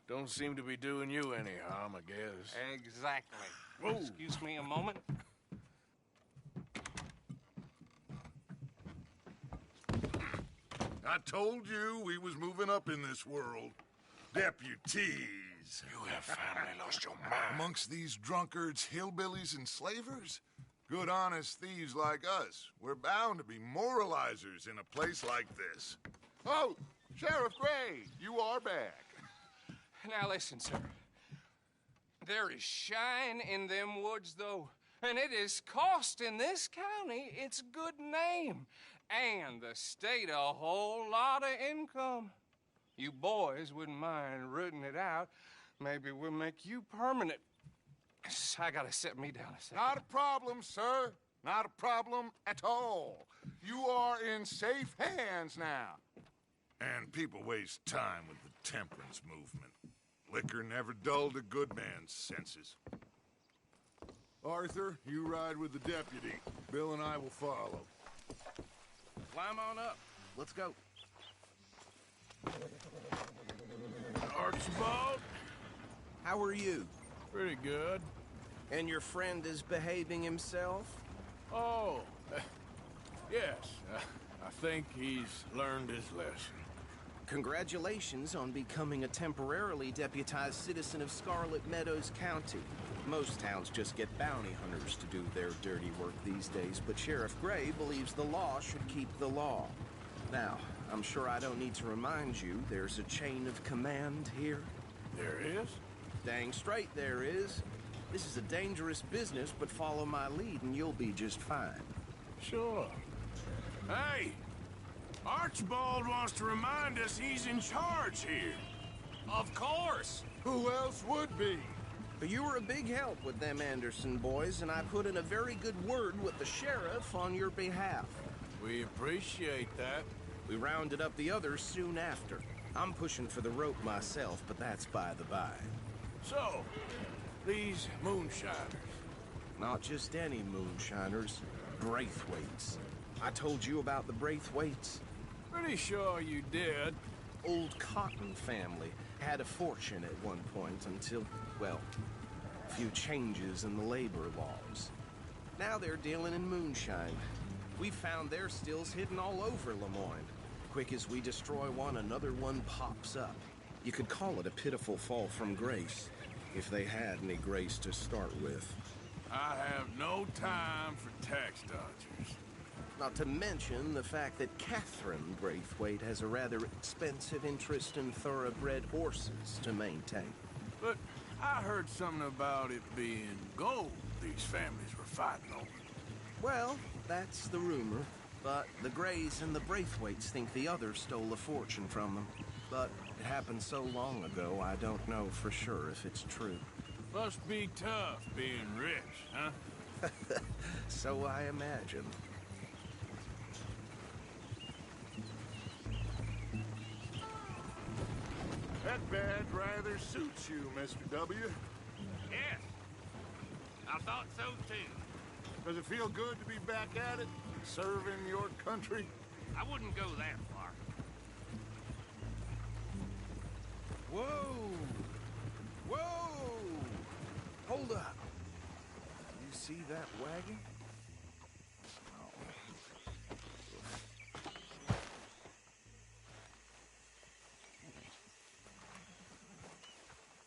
don't seem to be doing you any harm, I guess. Exactly. Whoa. Excuse me a moment. I told you we was moving up in this world. Deputies. You have finally lost your mind. Amongst these drunkards, hillbillies, and slavers? Good honest thieves like us. We're bound to be moralizers in a place like this. Oh, Sheriff Gray, you are back. Now listen, sir. There is shine in them woods, though, and it is costing this county its good name and the state a whole lot of income. You boys wouldn't mind rooting it out. Maybe we'll make you permanent. I gotta set me down a second. Not a problem, sir. Not a problem at all. You are in safe hands now. And people waste time with the temperance movement. Liquor never dulled a good man's senses. Arthur, you ride with the deputy. Bill and I will follow. Climb on up. Let's go. Archibald? How are you? Pretty good. And your friend is behaving himself? Oh, yes. I think he's learned his lesson. Congratulations on becoming a temporarily deputized citizen of Scarlet Meadows County. Most towns just get bounty hunters to do their dirty work these days, but Sheriff Gray believes the law should keep the law. Now, I'm sure I don't need to remind you there's a chain of command here. There is? Dang straight there is. This is a dangerous business, but follow my lead and you'll be just fine. Sure. Hey! Archibald wants to remind us he's in charge here. Of course. Who else would be? You were a big help with them Anderson boys, and I put in a very good word with the sheriff on your behalf. We appreciate that. We rounded up the others soon after. I'm pushing for the rope myself, but that's by the by. So, these moonshiners. Not just any moonshiners, Braithwaites. I told you about the Braithwaites. Pretty sure you did. Old Cotton family had a fortune at one point until, well, a few changes in the labor laws. Now they're dealing in moonshine. We've found their stills hidden all over Lemoyne. Quick as we destroy one, another one pops up. You could call it a pitiful fall from grace, if they had any grace to start with. I have no time for tax dodgers. Not to mention the fact that Catherine Braithwaite has a rather expensive interest in thoroughbred horses to maintain. But I heard something about it being gold these families were fighting over. Well, that's the rumor. But the Grays and the Braithwaites think the others stole a fortune from them. But it happened so long ago, I don't know for sure if it's true. Must be tough being rich, huh? So I imagine. That badge rather suits you, Mr. W. Yes. I thought so, too. Does it feel good to be back at it, serving your country? I wouldn't go that far. Whoa! Whoa! Hold up. You see that wagon?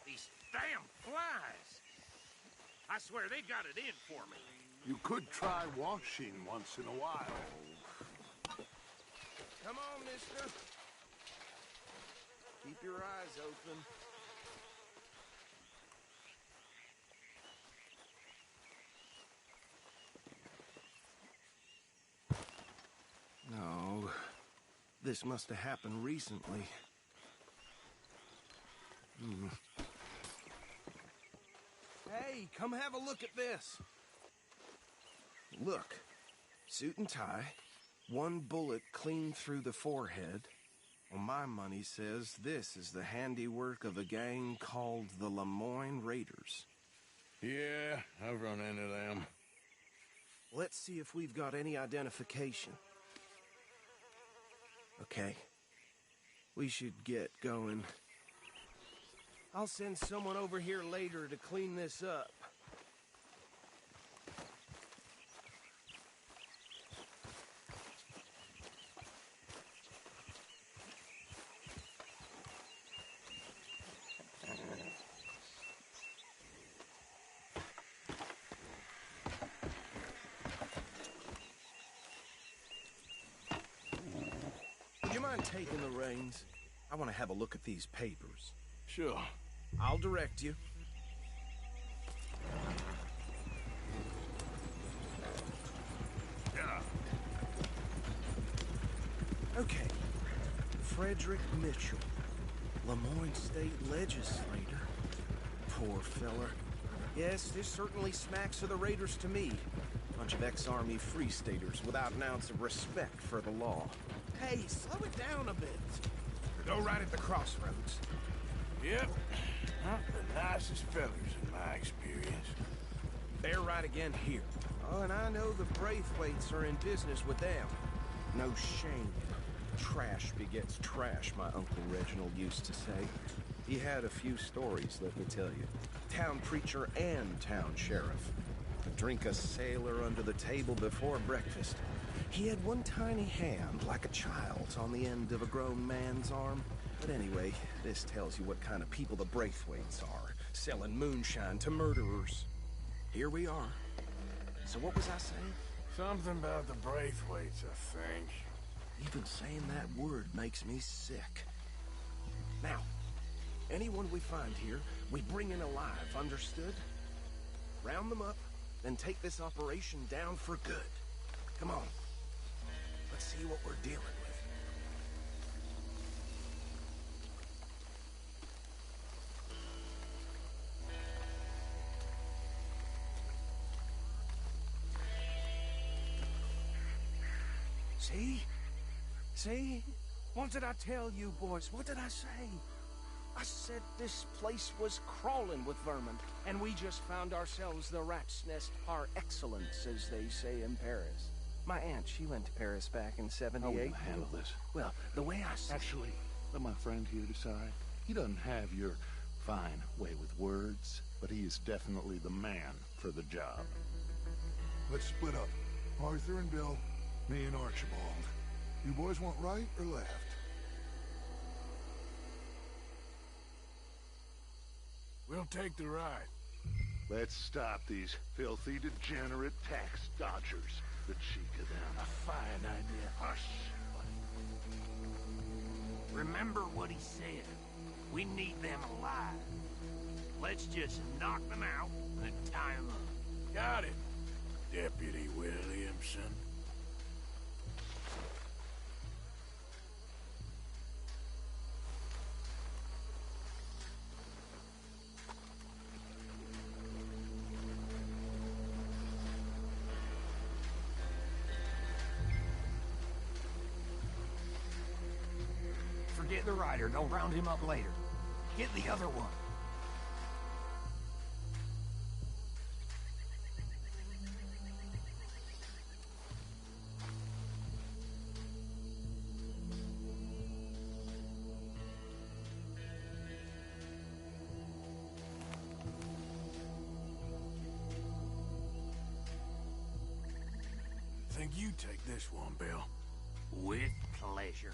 These damn flies. I swear they got it in for me. You could try washing once in a while. Come on, mister. Keep your eyes open. No. This must have happened recently. Hey, come have a look at this. Look. Suit and tie. One bullet clean through the forehead. Well, my money says this is the handiwork of a gang called the Lemoyne Raiders. Yeah, I've run into them. Let's see if we've got any identification. Okay. We should get going. I'll send someone over here later to clean this up. Would you mind taking the reins? I want to have a look at these papers. Sure. I'll direct you. Yeah. Okay. Frederick Mitchell, Lemoyne State Legislator. Poor feller. Yes, this certainly smacks of the Raiders to me. Bunch of ex-Army Free Staters without an ounce of respect for the law. Hey, slow it down a bit. Go right at the crossroads. Yep. Not the nicest fellers in my experience. They're right again here. Oh, and I know the Braithwaites are in business with them. No shame. Trash begets trash, my Uncle Reginald used to say. He had a few stories, let me tell you. Town preacher and town sheriff. Could drink a sailor under the table before breakfast. He had one tiny hand, like a child's, on the end of a grown man's arm. But anyway, this tells you what kind of people the Braithwaites are, selling moonshine to murderers. Here we are. So what was I saying? Something about the Braithwaites, I think. Even saying that word makes me sick. Now, anyone we find here, we bring in alive, understood? Round them up, then take this operation down for good. Come on. Let's see what we're dealing with. See? See? What did I tell you, boys? What did I say? I said this place was crawling with vermin, and we just found ourselves the rat's nest par excellence, as they say in Paris. My aunt, she went to Paris back in '78. How are we gonna handle this? Well, the way I see... Actually, let my friend here decide. He doesn't have your fine way with words, but he is definitely the man for the job. Let's split up. Arthur and Bill, me and Archibald. You boys want right or left? We'll take the right. Let's stop these filthy, degenerate tax dodgers. The cheek of them. A fine idea. Hush. Remember what he said. We need them alive. Let's just knock them out and tie them up. Got it, Deputy Williamson. Forget the rider. Don't round him up later. Get the other one. Think you take this one, Bill? With pleasure.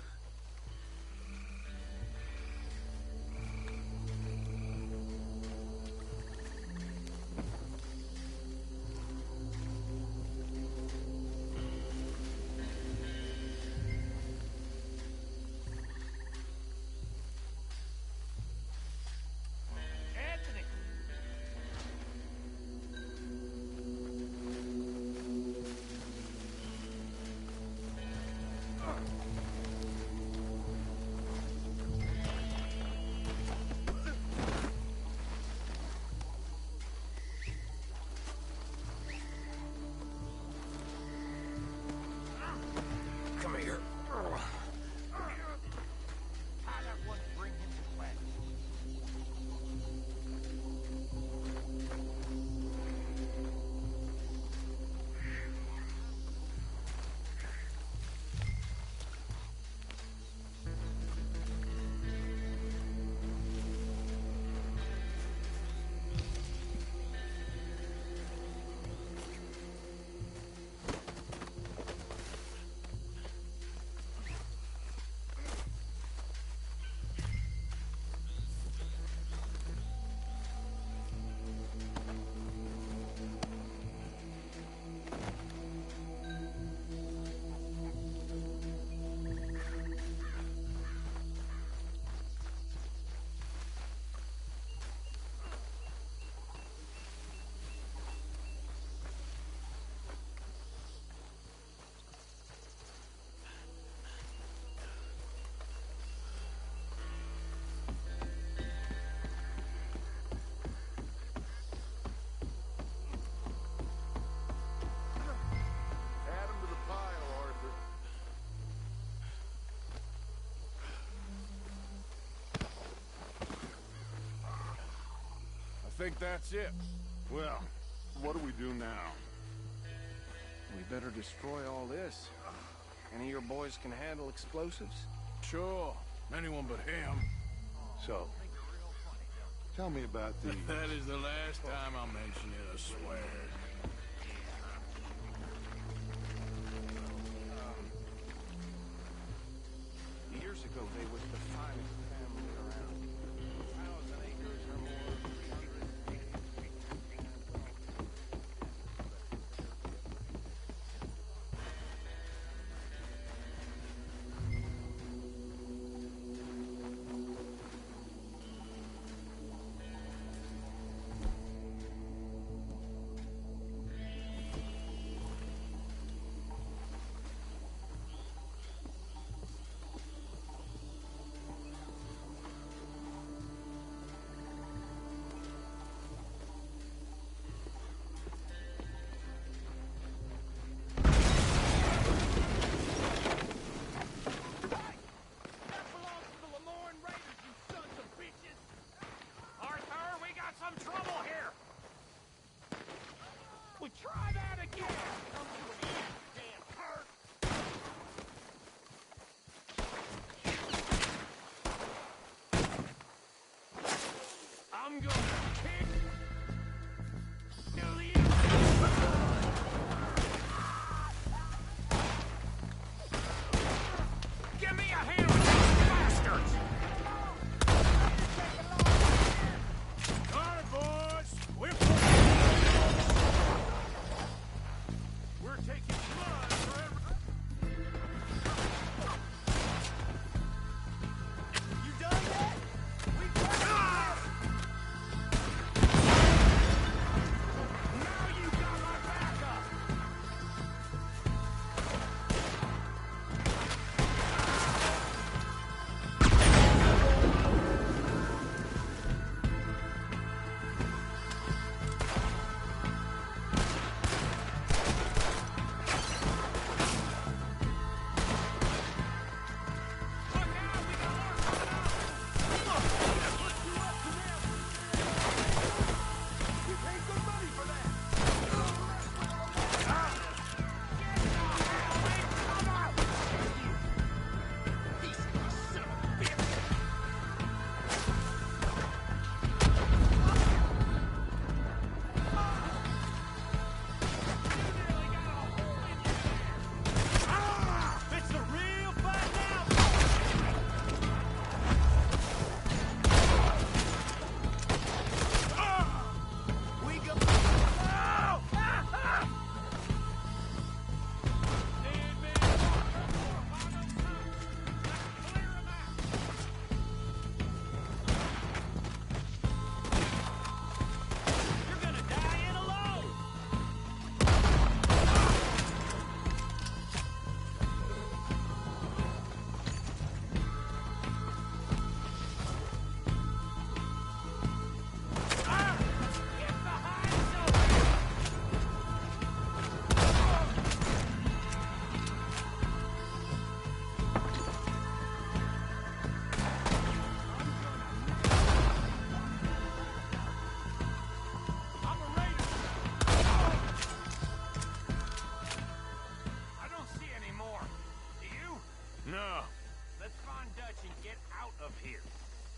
think that's it. Well, what do we do now? We better destroy all this. Any of your boys can handle explosives? Sure. Anyone but him. So, tell me about these. That is the last time I'll mention it, I swear. Years ago, they was the finest family around. 1,000 acres or more, 300 Try that again! Come to an end, damn hurt! I'm gonna kick till you. Give me a hand with these bastards! All right, boys, we're taking blood for every... You done yet? We got Now you got my backup!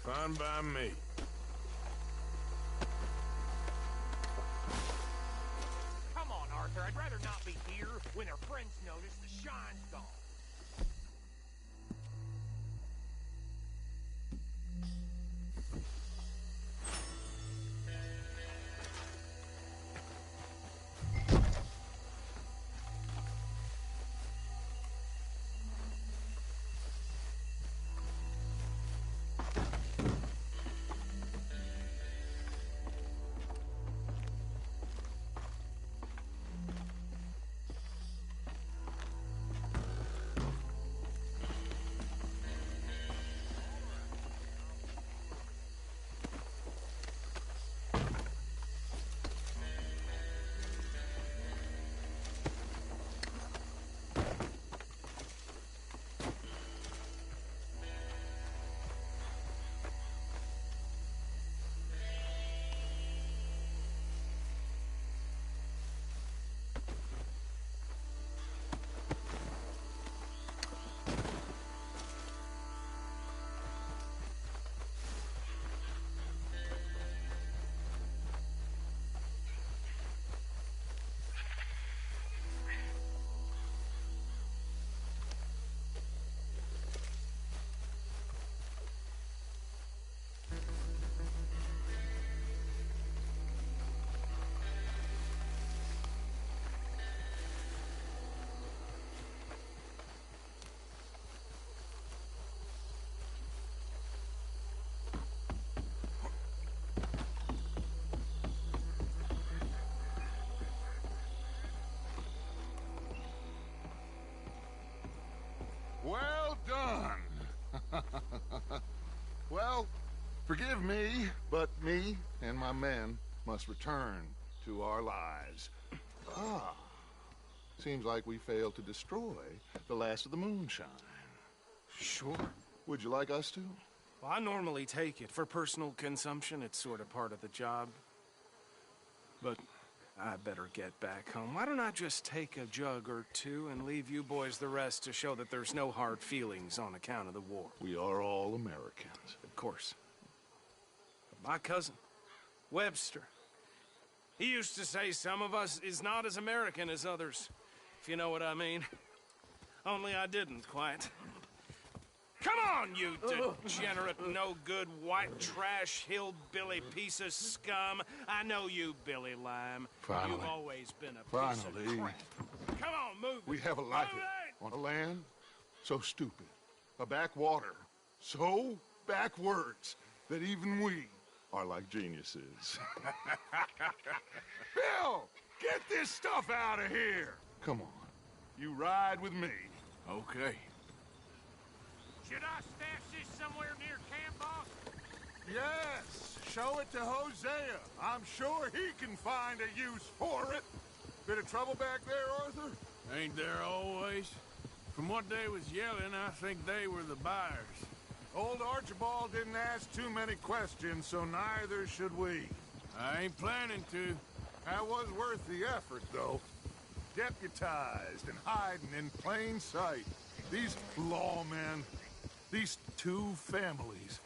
Fine by me. Come on, Arthur. I'd rather not be here when our friends notice the shine's gone. Forgive me, but me and my men must return to our lives. Ah. Seems like we failed to destroy the last of the moonshine. Sure. Would you like us to? Well, I normally take it. For personal consumption, it's sort of part of the job. But I better get back home. Why don't I just take a jug or two and leave you boys the rest to show that there's no hard feelings on account of the war? We are all Americans. Of course. But my cousin, Webster, he used to say some of us is not as American as others, if you know what I mean. Only I didn't quite. Come on, you degenerate, no-good, white trash, hillbilly piece of scum. I know you, Billy Lime. Finally. You've always been a piece Finally. of crap. Come on, move it. We have a life on a land so stupid, a backwater so backwards that even we are like geniuses. Bill, get this stuff out of here. Come on, you ride with me. Okay. Should I stash this somewhere near camp, boss? Yes, show it to Hosea. I'm sure he can find a use for it. Bit of trouble back there, Arthur? Ain't there always? From what they was yelling, I think they were the buyers. Old Archibald didn't ask too many questions, so neither should we. I ain't planning to. That was worth the effort, though. Deputized and hiding in plain sight. These lawmen, these two families.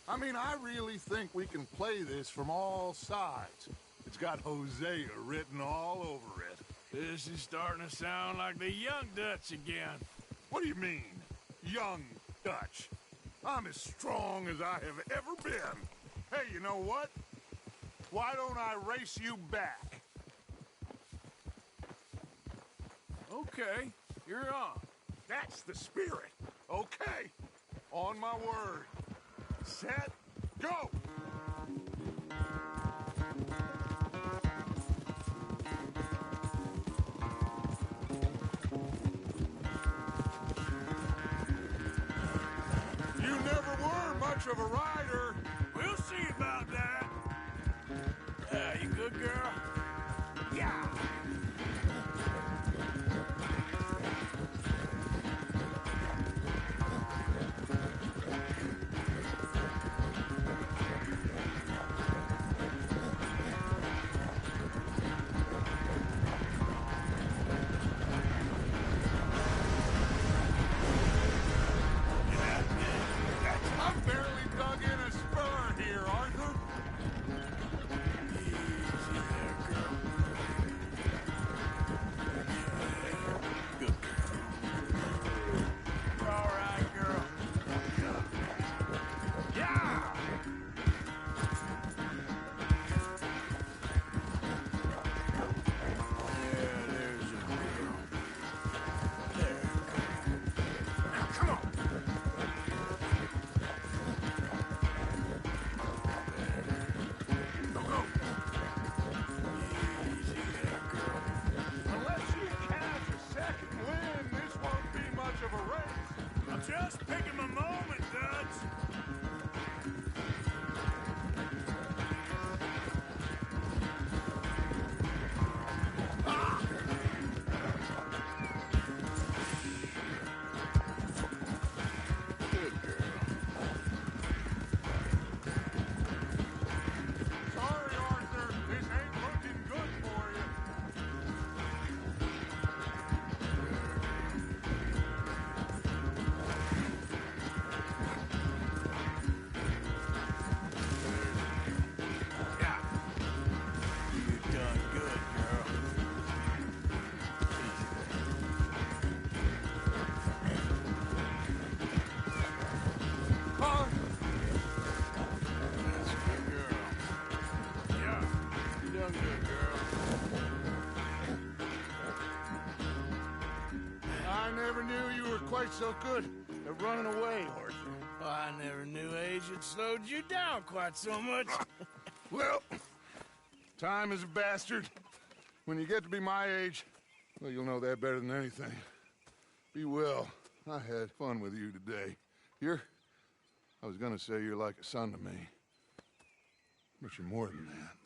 I mean, I really think we can play this from all sides. It's got Hosea written all over it. This is starting to sound like the Young Dutch again. What do you mean, Young Dutch? I'm as strong as I have ever been. Hey, you know what? Why don't I race you back? Okay, you're on. That's the spirit. Okay, on my word. Set, go! You never were much of a rider. We'll see about that. You good, girl? Yeah! I've barely dug in a spur here, Arthur. Easy there, girl. Good girl. All right, girl. Yeah! Yeah, there's a girl. There. Now, come on. Go, go. Easy there, girl. Unless you catch a second wind, this won't be much of a race. I'm just picking my moment, Dutch. Good girl. Sorry, Arthur. This ain't looking good for you. Yeah. You done good, girl. Easy Huh? there. That's a good girl. Yeah. You done good, girl. I never knew you were quite so good at running away, Arthur. Well, I never knew age had slowed you down quite so much. Well, time is a bastard. When you get to be my age, well, you'll know that better than anything. Be well. I had fun with you today. I was gonna say you're like a son to me. But you're more than that.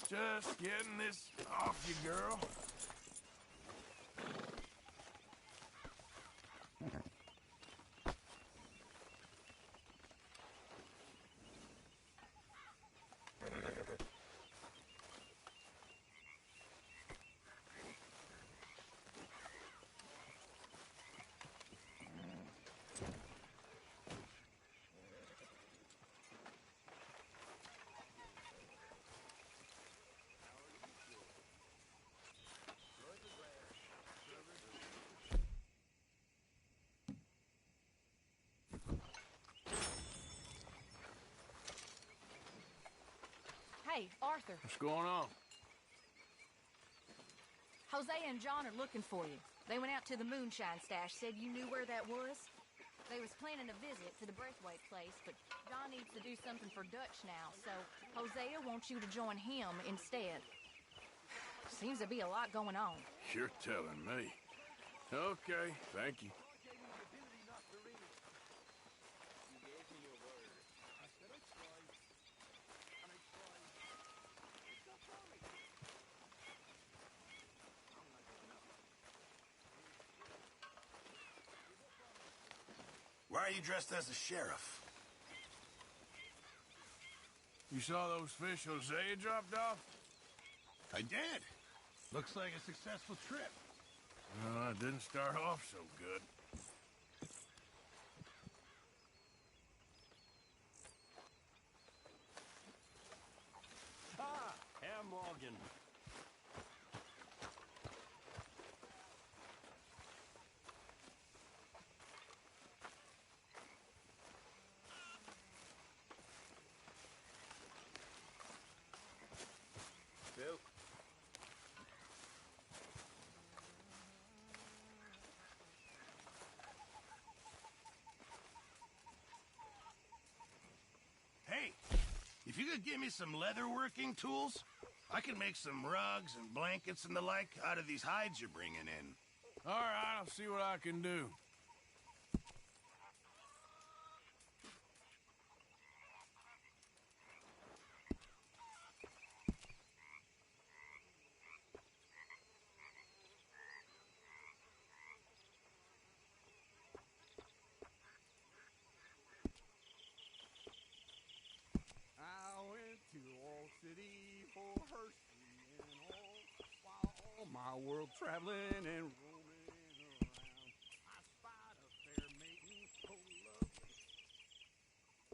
Just getting this off you, girl. Hey, Arthur. What's going on? Hosea and John are looking for you. They went out to the moonshine stash, said you knew where that was. They was planning a visit to the Braithwaite place, but John needs to do something for Dutch now, so Hosea wants you to join him instead. Seems to be a lot going on. You're telling me. Okay, thank you. Why are you dressed as a sheriff? You saw those fish Hosea dropped off? I did. Looks like a successful trip. No, it didn't start off so good. Ah, Herr Morgan. Bill. Hey, if you could give me some leatherworking tools, I can make some rugs and blankets and the like out of these hides you're bringing in. All right, I'll see what I can do. I went to Old City for Hershey and all, while all my world traveling and roaming around. I spied a fair maiden so lovely.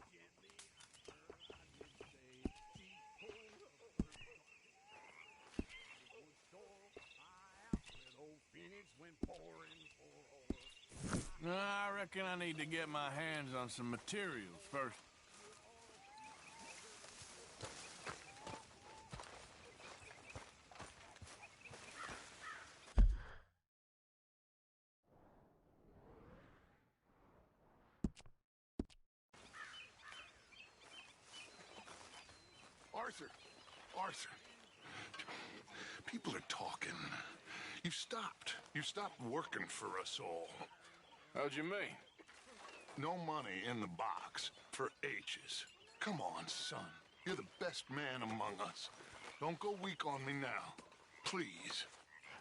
Gently I did say, she pulled up her dark wood store. I outlet old Phoenix went pouring for oil. I reckon I need to get my hands on some materials first. Arthur! Arthur! People are talking. You stopped. You stopped working for us all. How'd you mean? No money in the box for H's. Come on, son. You're the best man among us. Don't go weak on me now. Please.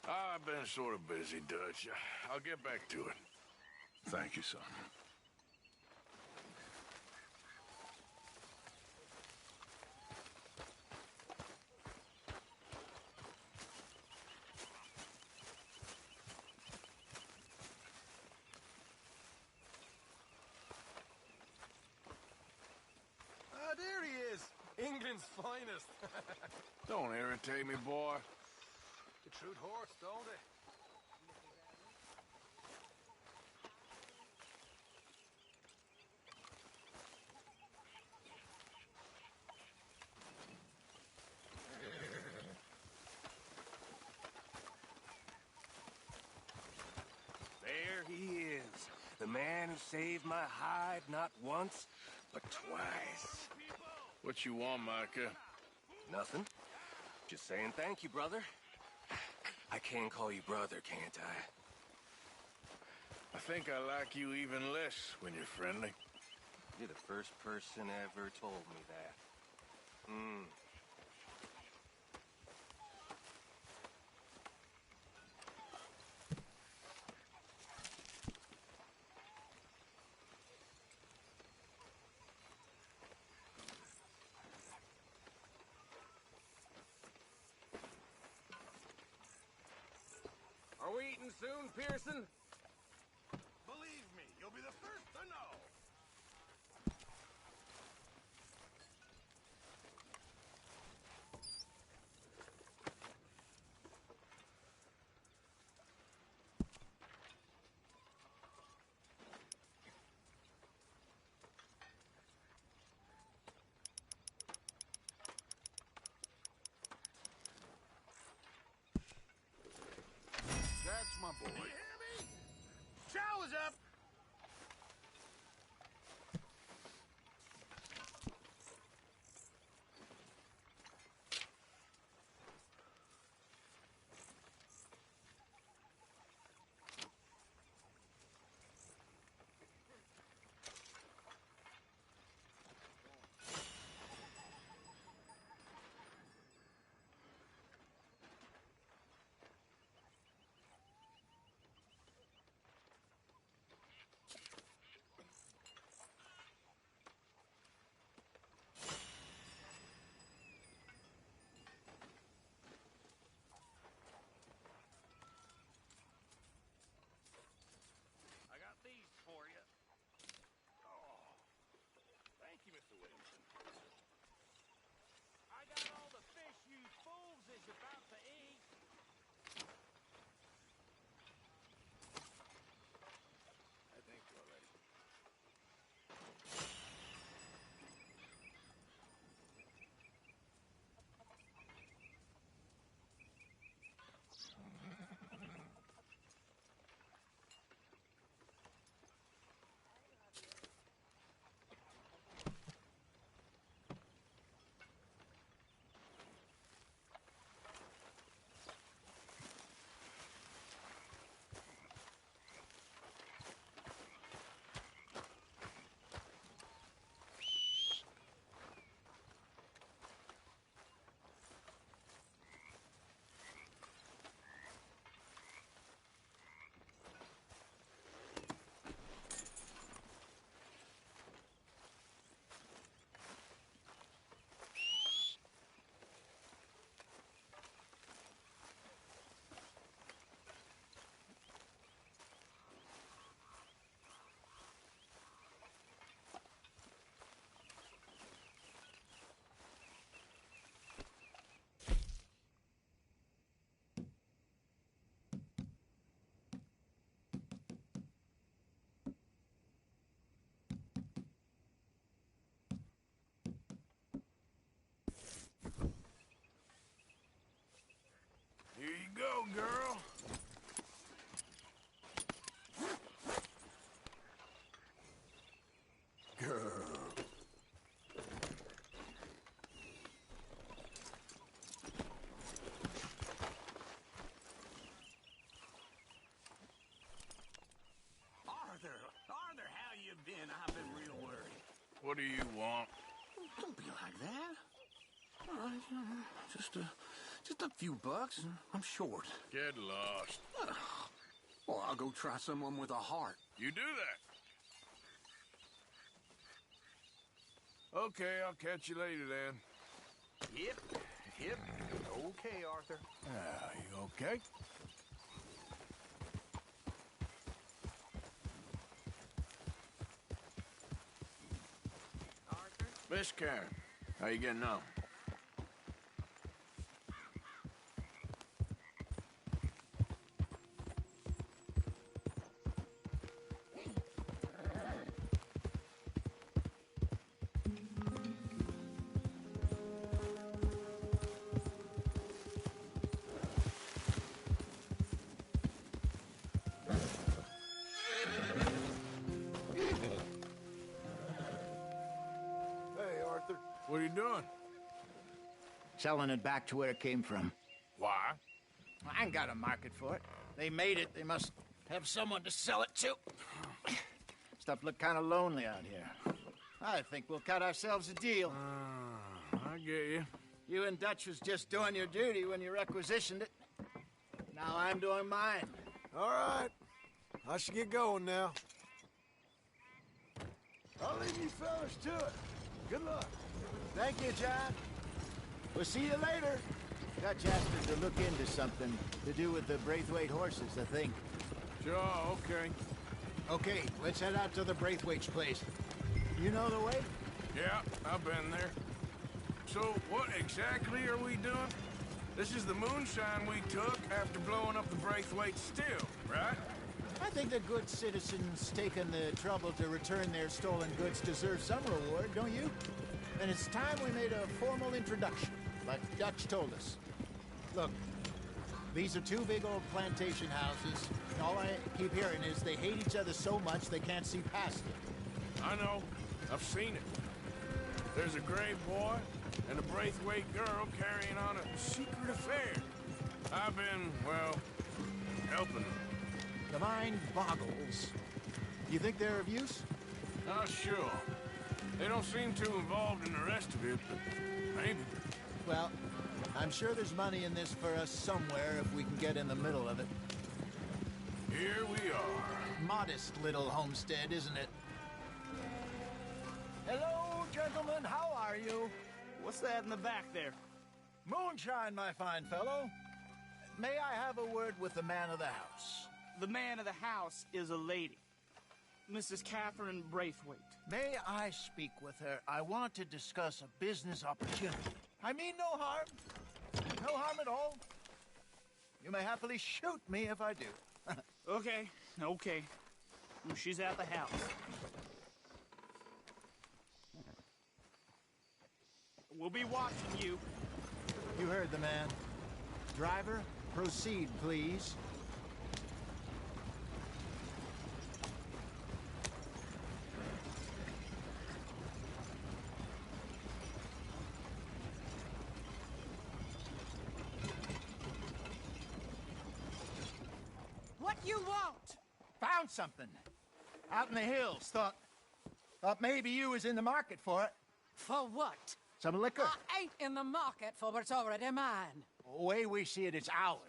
I've been sort of busy, Dutch. I'll get back to it. Thank you, son. Ah, there he is. England's finest. Don't irritate me, boy. The truth horse, don't they? saved my hide not once, but twice. What you want, Micah? Nothing. Just saying thank you, brother. I can call you brother, can't I? I think I like you even less when you're friendly. You're the first person ever told me that. Are we eating soon, Pearson? Believe me, you'll be the first to know. That's my boy. You hear me? Chow is up. I got these for you. Oh, thank you, Mr. Williamson. I got all the fish you fools is about to eat. I think you're ready. Here you go, girl. Girl. Arthur, how you been? I've been real worried. What do you want? Don't be like that. All right, just a few bucks, and I'm short. Get lost. Well, I'll go try someone with a heart. You do that. Okay, I'll catch you later then. Yep. Okay, Arthur. You okay? Arthur? Miss Karen, how you getting on? What are you doing? Selling it back to where it came from. Why? I ain't got a market for it. They made it. They must have someone to sell it to. Stuff look kind of lonely out here. I think we'll cut ourselves a deal. I get you. You and Dutch was just doing your duty when you requisitioned it. Now I'm doing mine. All right. I should get going now. I'll leave you fellas to it. Good luck. Thank you, John. We'll see you later. Dutch asked us to look into something to do with the Braithwaite horses, I think. Sure, okay. Okay, let's head out to the Braithwaite's place. You know the way? Yeah, I've been there. So, what exactly are we doing? This is the moonshine we took after blowing up the Braithwaite still, right? I think the good citizens taking the trouble to return their stolen goods deserve some reward, don't you? And it's time we made a formal introduction, like Dutch told us. Look, these are two big old plantation houses, and all I keep hearing is they hate each other so much they can't see past it. I know. I've seen it. There's a Gray boy and a Braithwaite girl carrying on a secret affair. I've been, well, helping them. The mind boggles. You think they're of use? Not sure. They don't seem too involved in the rest of it, but maybe. Well, I'm sure there's money in this for us somewhere if we can get in the middle of it. Here we are. Modest little homestead, isn't it? Hello, gentlemen. How are you? What's that in the back there? Moonshine, my fine fellow. May I have a word with the man of the house? The man of the house is a lady. Mrs. Catherine Braithwaite. May I speak with her? I want to discuss a business opportunity. I mean no harm. No harm at all. You may happily shoot me if I do. Okay. She's at the house. We'll be watching you. You heard the man. Driver, proceed, please. What you want? Found something. Out in the hills. Thought maybe you was in the market for it. For what? Some liquor. I ain't in the market for what's already mine. The way we see it, it's ours.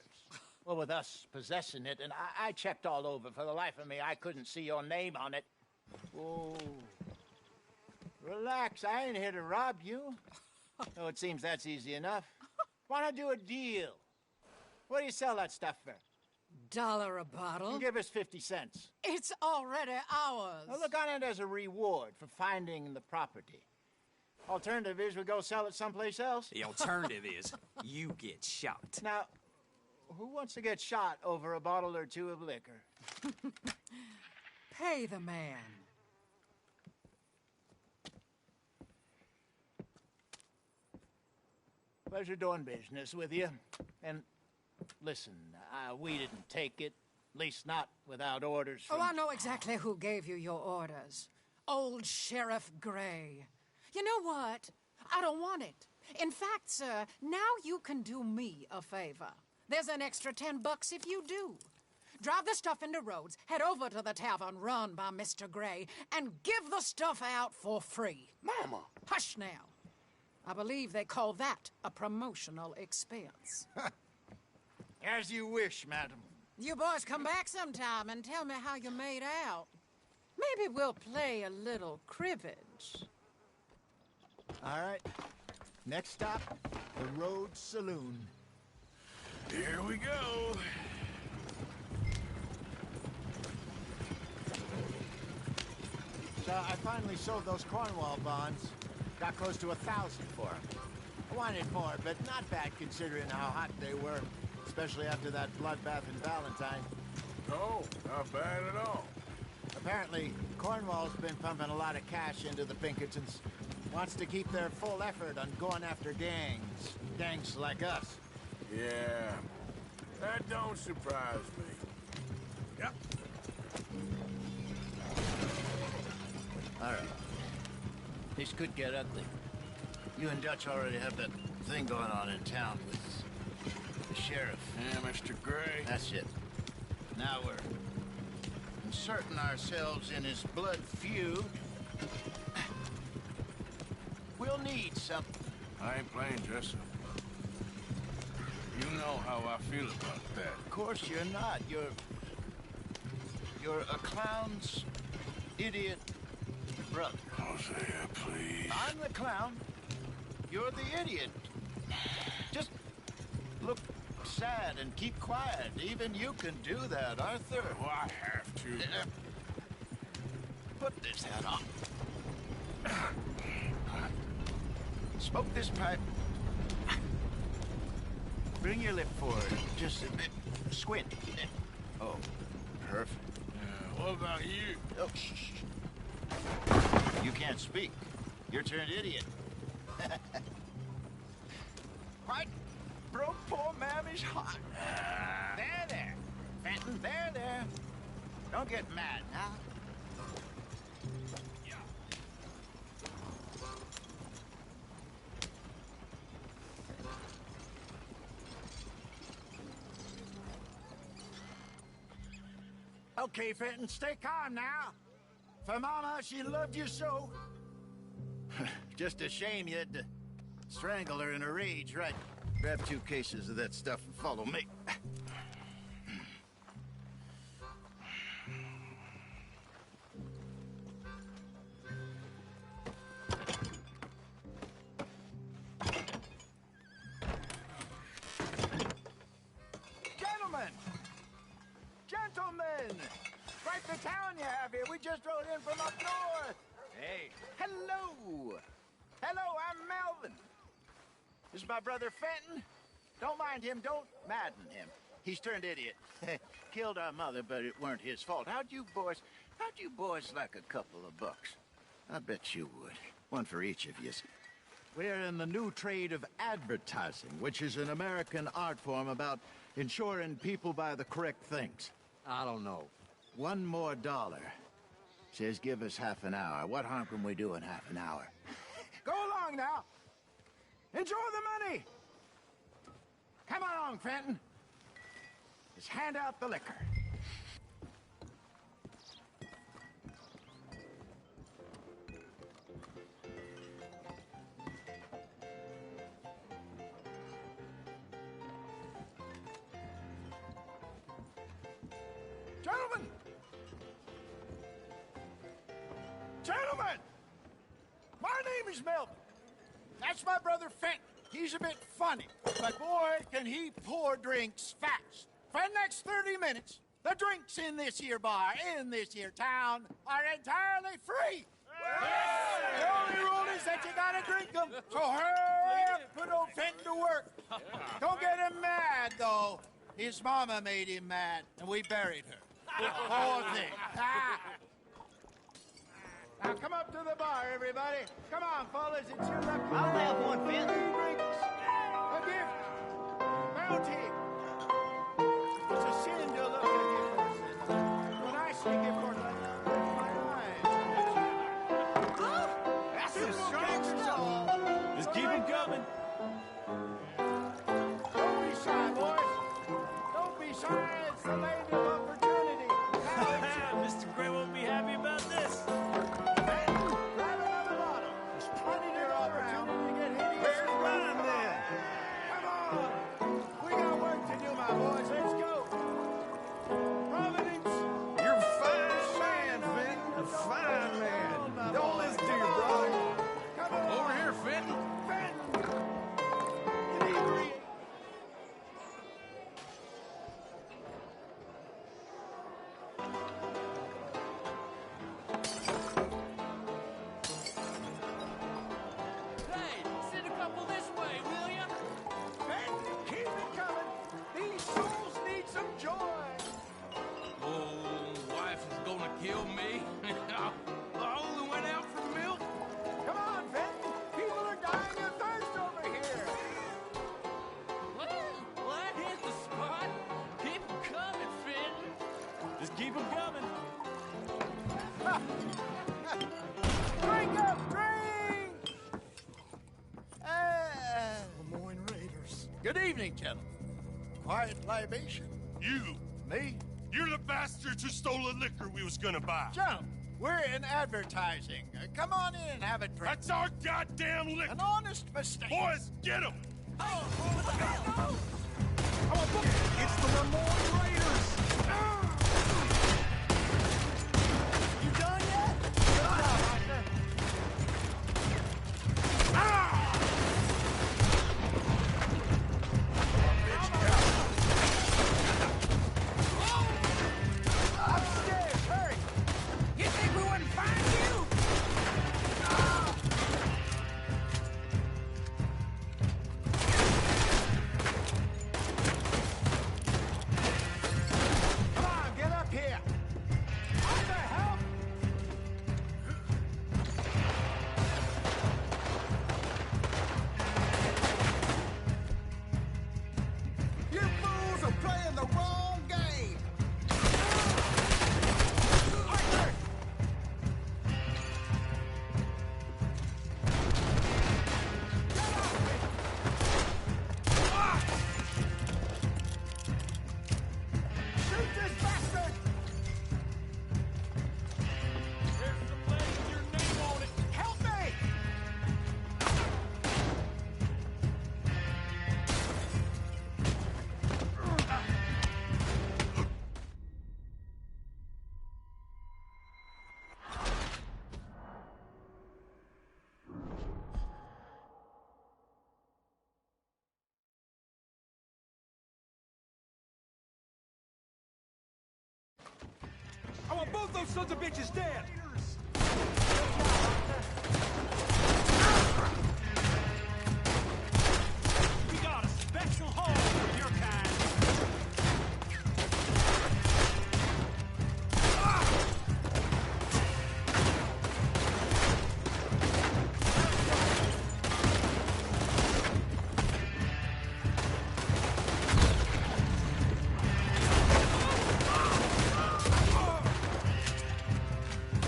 Well, with us possessing it, and I checked all over. For the life of me, I couldn't see your name on it. Oh. Relax, I ain't here to rob you. Oh, it seems that's easy enough. Why not do a deal? What do you sell that stuff for? $1 a bottle? You give us 50 cents. It's already ours. Well, look on it as a reward for finding the property. Alternative is we go sell it someplace else. The alternative is you get shot. Now, who wants to get shot over a bottle or two of liquor? Pay the man. Pleasure doing business with you. And listen, we didn't take it. At least not without orders from... Oh, I know exactly who gave you your orders. Old Sheriff Gray. You know what? I don't want it. In fact, sir, now you can do me a favor. There's an extra $10 if you do. Drive the stuff into Rhodes, head over to the tavern run by Mr. Gray, and give the stuff out for free. Mama! Hush now. I believe they call that a promotional expense. As you wish, madam. You boys come back sometime and tell me how you made out. Maybe we'll play a little cribbage. All right. Next stop, the Rhodes Saloon. Here we go. So I finally sold those Cornwall bonds. Got close to 1,000 for them. I wanted more, but not bad considering how hot they were, especially after that bloodbath in Valentine. Oh, not bad at all. Apparently, Cornwall's been pumping a lot of cash into the Pinkertons. Wants to keep their full effort on going after gangs. Gangs like us. Yeah, that don't surprise me. Yep. All right. This could get ugly. You and Dutch already have that thing going on in town with the sheriff. Yeah, Mr. Gray. That's it. Now we're inserting ourselves in his blood feud. We'll need something. I ain't playing dress-up. You know how I feel about that. Of course you're not. You're a clown's idiot brother. Hosea, please. I'm the clown. You're the idiot. Just look sad and keep quiet. Even you can do that, Arthur. Oh, I have to. Put this hat on. Smoke this pipe. Bring your lip forward. Just a bit. Squint. Oh, perfect. What about you? Oh, shh. You can't speak. You're turned idiot. Right? Broke poor Mammy's heart. There. Fenton, there. Don't get mad now. Okay, Fenton, stay calm now. For Mama, she loved you so. Just a shame you had to strangle her in a rage, right? Grab 2 cases of that stuff and follow me. Gentlemen! Quite the town you have here. We just rode in from up north. Hey. Hello. I'm Melvin. This is my brother Fenton. Don't mind him. Don't madden him. He's turned idiot. Killed our mother, but it weren't his fault. How'd you boys like a couple of bucks? I bet you would. One for each of you. We're in the new trade of advertising, which is an American art form about ensuring people buy the correct things. I don't know. $1 more. Says give us half an hour. What harm can we do in half an hour? Go along now. Enjoy the money. Come along, Fenton. Let's hand out the liquor. Gentlemen! My name is Melvin. That's my brother Fenton. He's a bit funny, but boy, can he pour drinks fast. For the next 30 minutes, the drinks in this here bar, in this here town, are entirely free. Yeah. The only rule is that you gotta drink them. So hurry up, put old Fenton to work. Don't get him mad, though. His mama made him mad, and we buried her. Poor thing. Now come up to the bar, everybody. Come on, fellas, it's your lucky day. I'll have one, Fenton. Drinks, a gift, bounty. It's a sin to look at you horses. When I see gift horses, my eyes. Oh, that's some strong stuff. Just keep them coming. Don't be shy, boys. Don't be shy. It's the land of opportunity. Mr. Gray won't be happy about this. Good evening, gentlemen. Quiet libation? You. Me? You're the bastards who stole the liquor we was gonna buy. Gentlemen, we're in advertising. Come on in and have it drink. That's our goddamn liquor. An honest mistake. Boys, get him! It's the Lemoyne Raiders! You done yet? Good job, Arthur. Upstairs, hurry! You think we wouldn't find you? Come on, get up here. Arthur, help! You fools are playing the wrong game! Arthur! Shoot this bastard! There's some lead with your name on it. Help me! I want both those sons of bitches dead! We got a special home for your kind.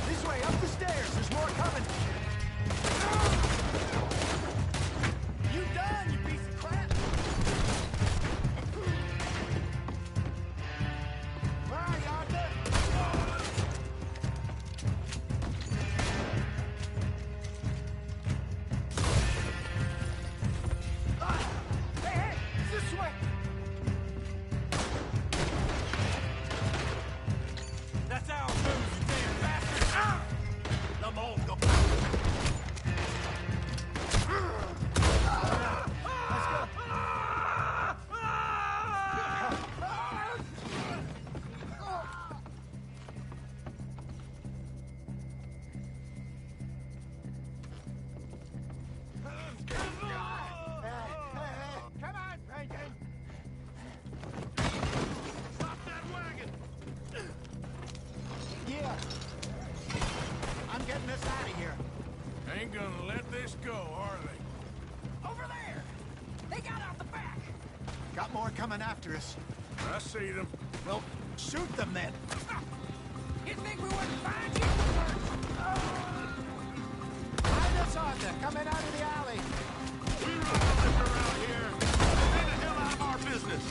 This way, up the stairs. There's more coming. You done, you piece of crap? Where are you, Arthur? Hey, hey, this way. That's our booze, you damn bastard! The Mongol. Come on, Franklin! Stop that wagon! Yeah. I'm getting us out of here. Ain't gonna let this go, are they? Over there! They got out the back! Got more coming after us. I see them. Well, shoot them then. You think we wouldn't find you? Find us, Arthur, coming out of the alley. We run the liquor around here. Stay the hell out of our business.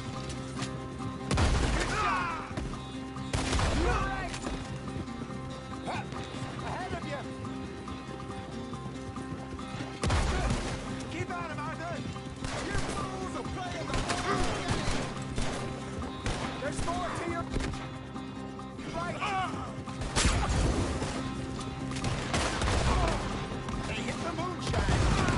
You're right. Ahead of you. Keep on him, Arthur. You fools are playing the wrong game. There's more to your right. They hit the moonshine.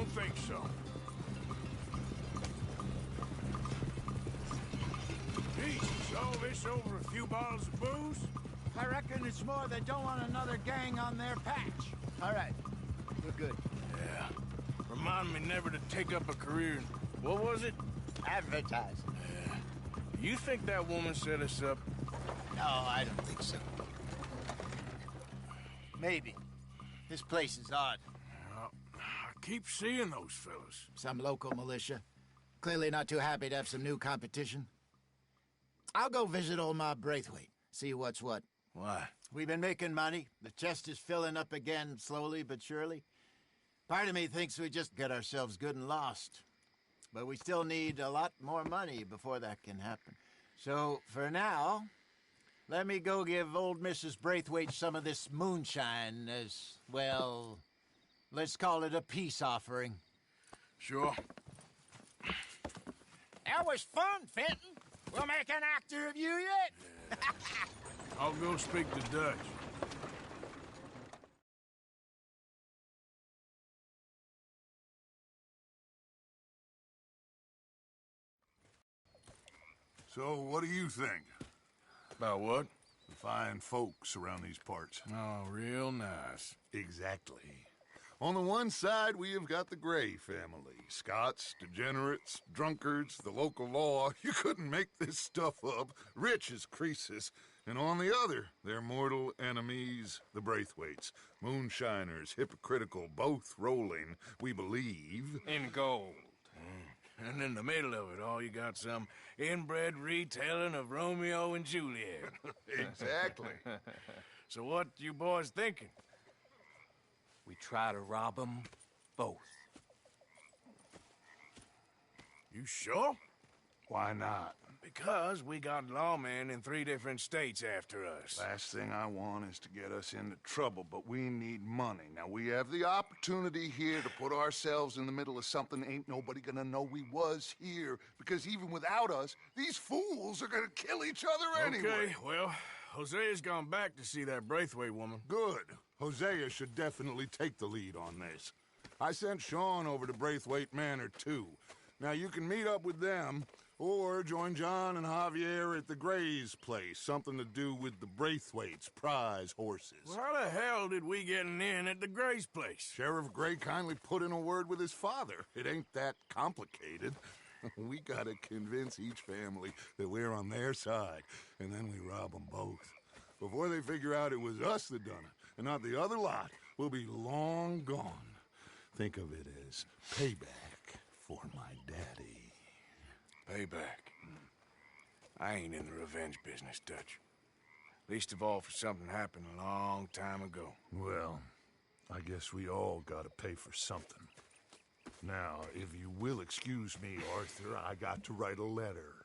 don't think so. Jesus, all this over a few bottles of booze? I reckon it's more they don't want another gang on their patch. All right, we're good. Yeah. Remind me never to take up a career in, what was it? Advertising. Yeah. You think that woman set us up? No, I don't think so. Maybe. This place is odd. I keep seeing those fellas. Some local militia. Clearly not too happy to have some new competition. I'll go visit old Ma Braithwaite, see what's what. Why? We've been making money. The chest is filling up again, slowly but surely. Part of me thinks we just get ourselves good and lost. But we still need a lot more money before that can happen. So, for now, let me go give old Mrs. Braithwaite some of this moonshine as, well, let's call it a peace offering. Sure. That was fun, Fenton. We'll make an actor of you yet. I'll go speak to Dutch. So, what do you think? About what? The fine folks around these parts. Oh, real nice. Exactly. On the one side, we have got the Gray family. Scots, degenerates, drunkards, the local law. You couldn't make this stuff up. Rich as Croesus. And on the other, their mortal enemies, the Braithwaites. Moonshiners, hypocritical, both rolling, we believe, in gold. And in the middle of it all, you got some inbred retelling of Romeo and Juliet. Exactly. So what you boys thinking? We try to rob them both. You sure? Why not? Because we got lawmen in 3 different states after us. Last thing I want is to get us into trouble, but we need money. Now, we have the opportunity here to put ourselves in the middle of something ain't nobody gonna know we was here, because even without us, these fools are gonna kill each other anyway. Okay, well, Hosea's gone back to see that Braithwaite woman. Good. Hosea should definitely take the lead on this. I sent Sean over to Braithwaite Manor, too. Now, you can meet up with them, or join John and Javier at the Gray's place. Something to do with the Braithwaite's prize horses. Well, how the hell did we get in at the Gray's place? Sheriff Gray kindly put in a word with his father. It ain't that complicated. We gotta convince each family that we're on their side, and then we rob them both. Before they figure out it was us that done it, and not the other lot, we'll be long gone. Think of it as payback for my daddy. Payback. I ain't in the revenge business, Dutch. Least of all for something happened a long time ago. Well, I guess we all gotta pay for something. Now, if you will excuse me, Arthur, I got to write a letter.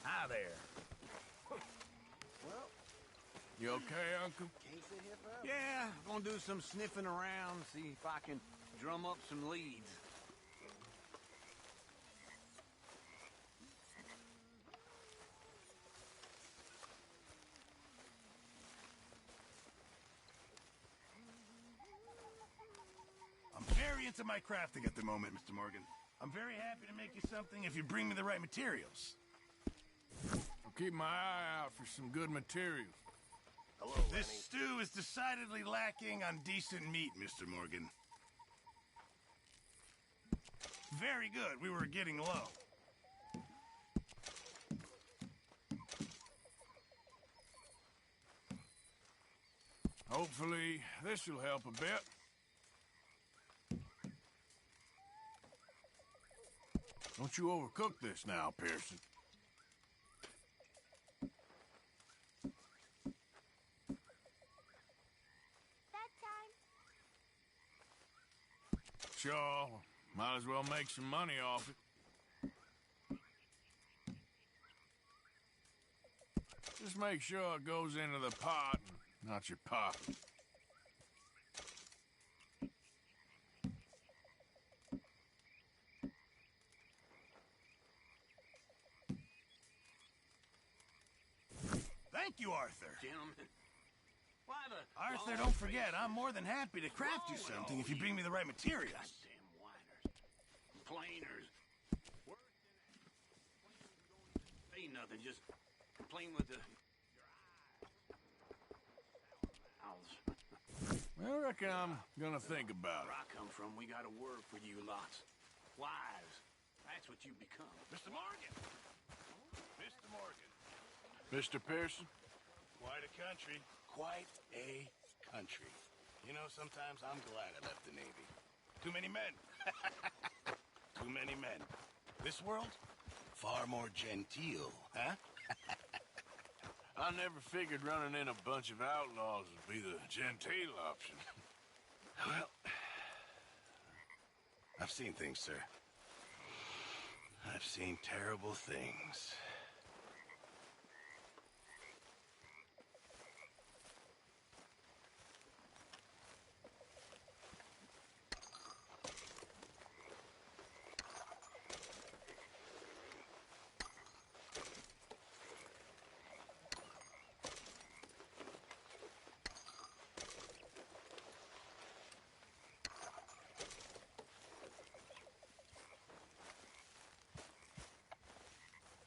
Hi there. Well, you okay, Uncle? Yeah, gonna do some sniffing around, see if I can drum up some leads. I'm very into my crafting at the moment, Mr. Morgan. I'm very happy to make you something if you bring me the right materials. I'll keep my eye out for some good materials. Hello, this stew is decidedly lacking on decent meat, Mr. Morgan. Very good. We were getting low. Hopefully, this will help a bit. Don't you overcook this now, Pearson. Sure, might as well make some money off it. Just make sure it goes into the pot, and not your pocket. Thank you, Arthur. Gentlemen. Why the... Arthur, don't forget, I'm more than happy to craft you something if you bring me the right materials. Goddamn whiners. Complainers. Ain't nothing, just complain with the... I reckon I'm gonna think about Where it. I come from, we got a word for you lots. Wives. That's what you become. Mr. Morgan! Mr. Morgan. Mr. Pearson? Quite a country. Quite a country. You know, sometimes I'm glad I left the Navy. Too many men. Too many men. This world, far more genteel, huh? I never figured running in a bunch of outlaws would be the genteel option. Well, I've seen things, sir. I've seen terrible things.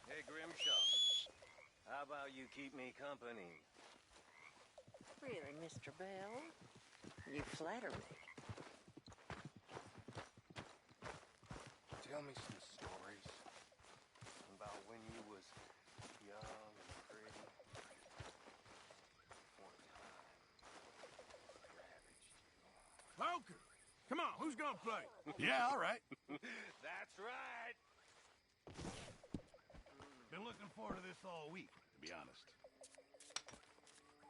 Hey, Grimshaw. How about you keep me company? Really, Mr. Bell? You flatter me. Tell me some stories about when you was young and pretty. One time, ravaged you. Poker! Come on, who's gonna play? Yeah, all right. That's right! Been looking forward to this all week, to be honest.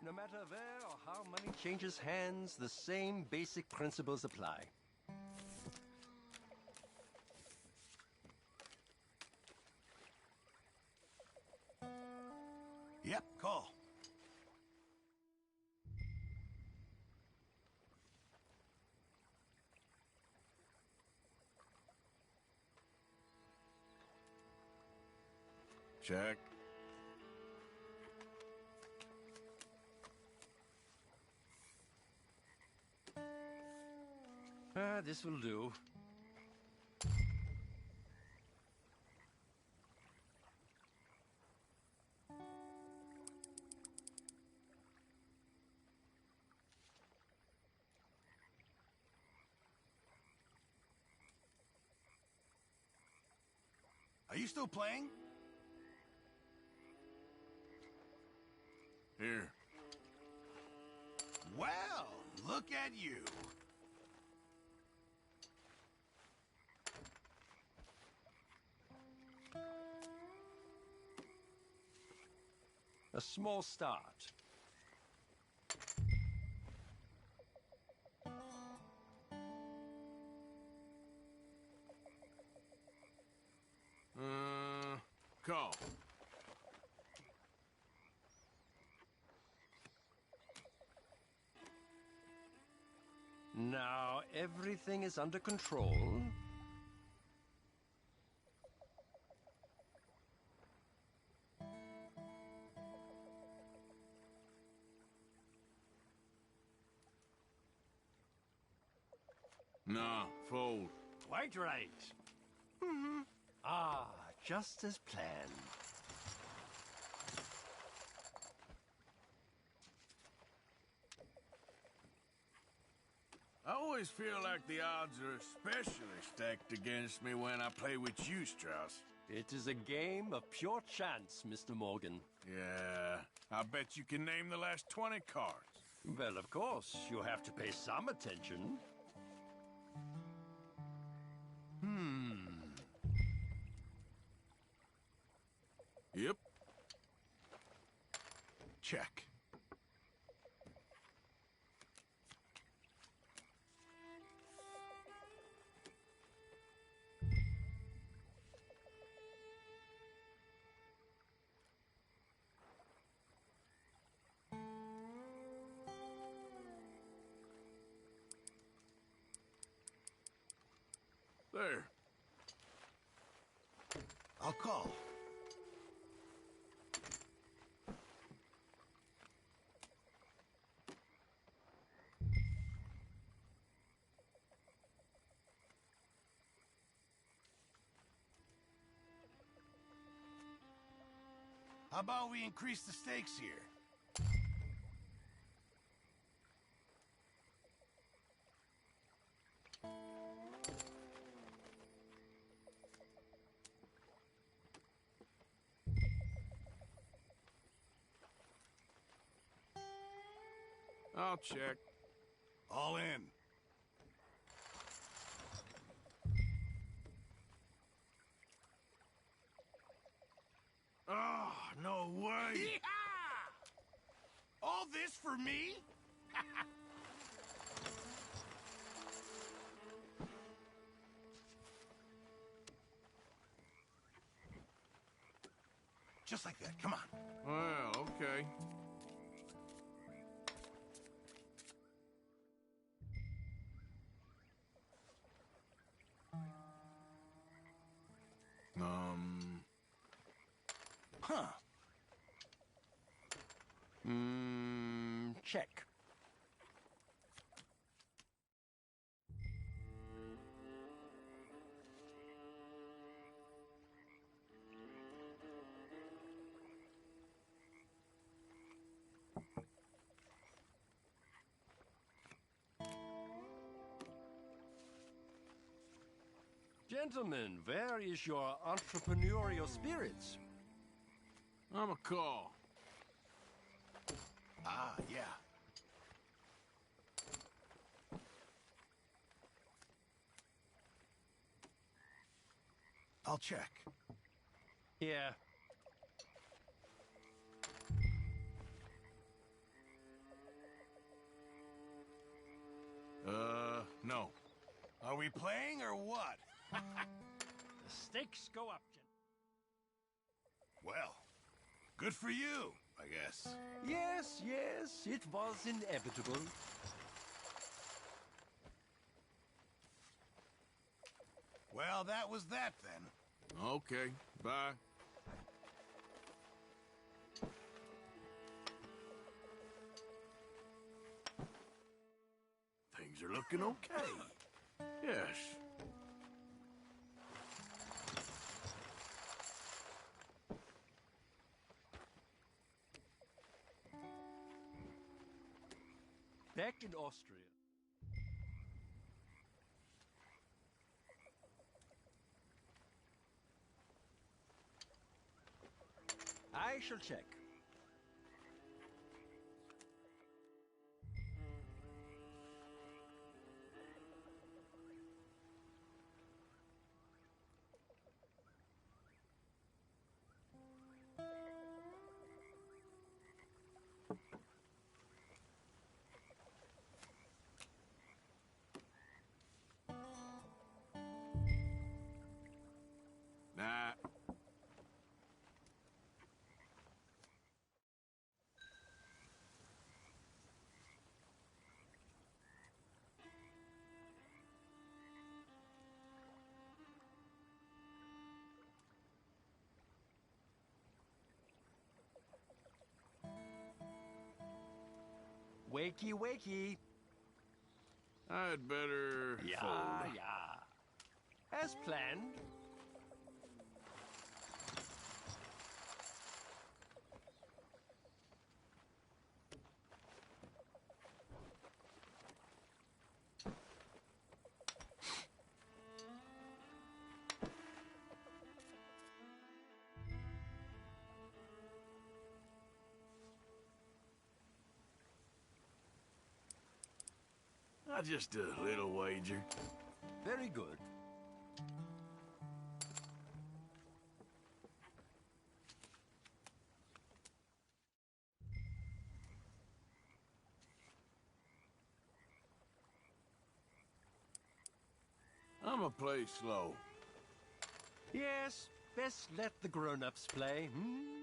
No matter where or how money changes hands, the same basic principles apply. Yep, call. Check. This will do. Are you still playing? Here. Well, look at you. A small start. Call. Now everything is under control. No, fold. White raise. Mm-hmm. Ah, just as planned. I always feel like the odds are especially stacked against me when I play with you, Strauss. It is a game of pure chance, Mr. Morgan. Yeah, I bet you can name the last 20 cards. Well, of course, you have to pay some attention. Yep. Check. There. I'll call. How about we increase the stakes here? I'll check. All in. Oh, no way. Yee-haw! All this for me? Just like that. Come on. Well, okay. Huh. Check. Gentlemen, where is your entrepreneurial spirits? I'm a call. Ah, yeah. I'll check. Yeah. No. Are we playing or what? The stakes go up, Well, good for you, I guess. Yes, yes, it was inevitable. Well, that was that then. Okay, bye. Things are looking okay. Yes. Back in Austria. I shall check. Nah. Wakey, wakey. I'd better Yeah, fold. yeah. As planned. Just a little wager. Very good. I'ma play slow. Yes, best let the grown-ups play, hmm?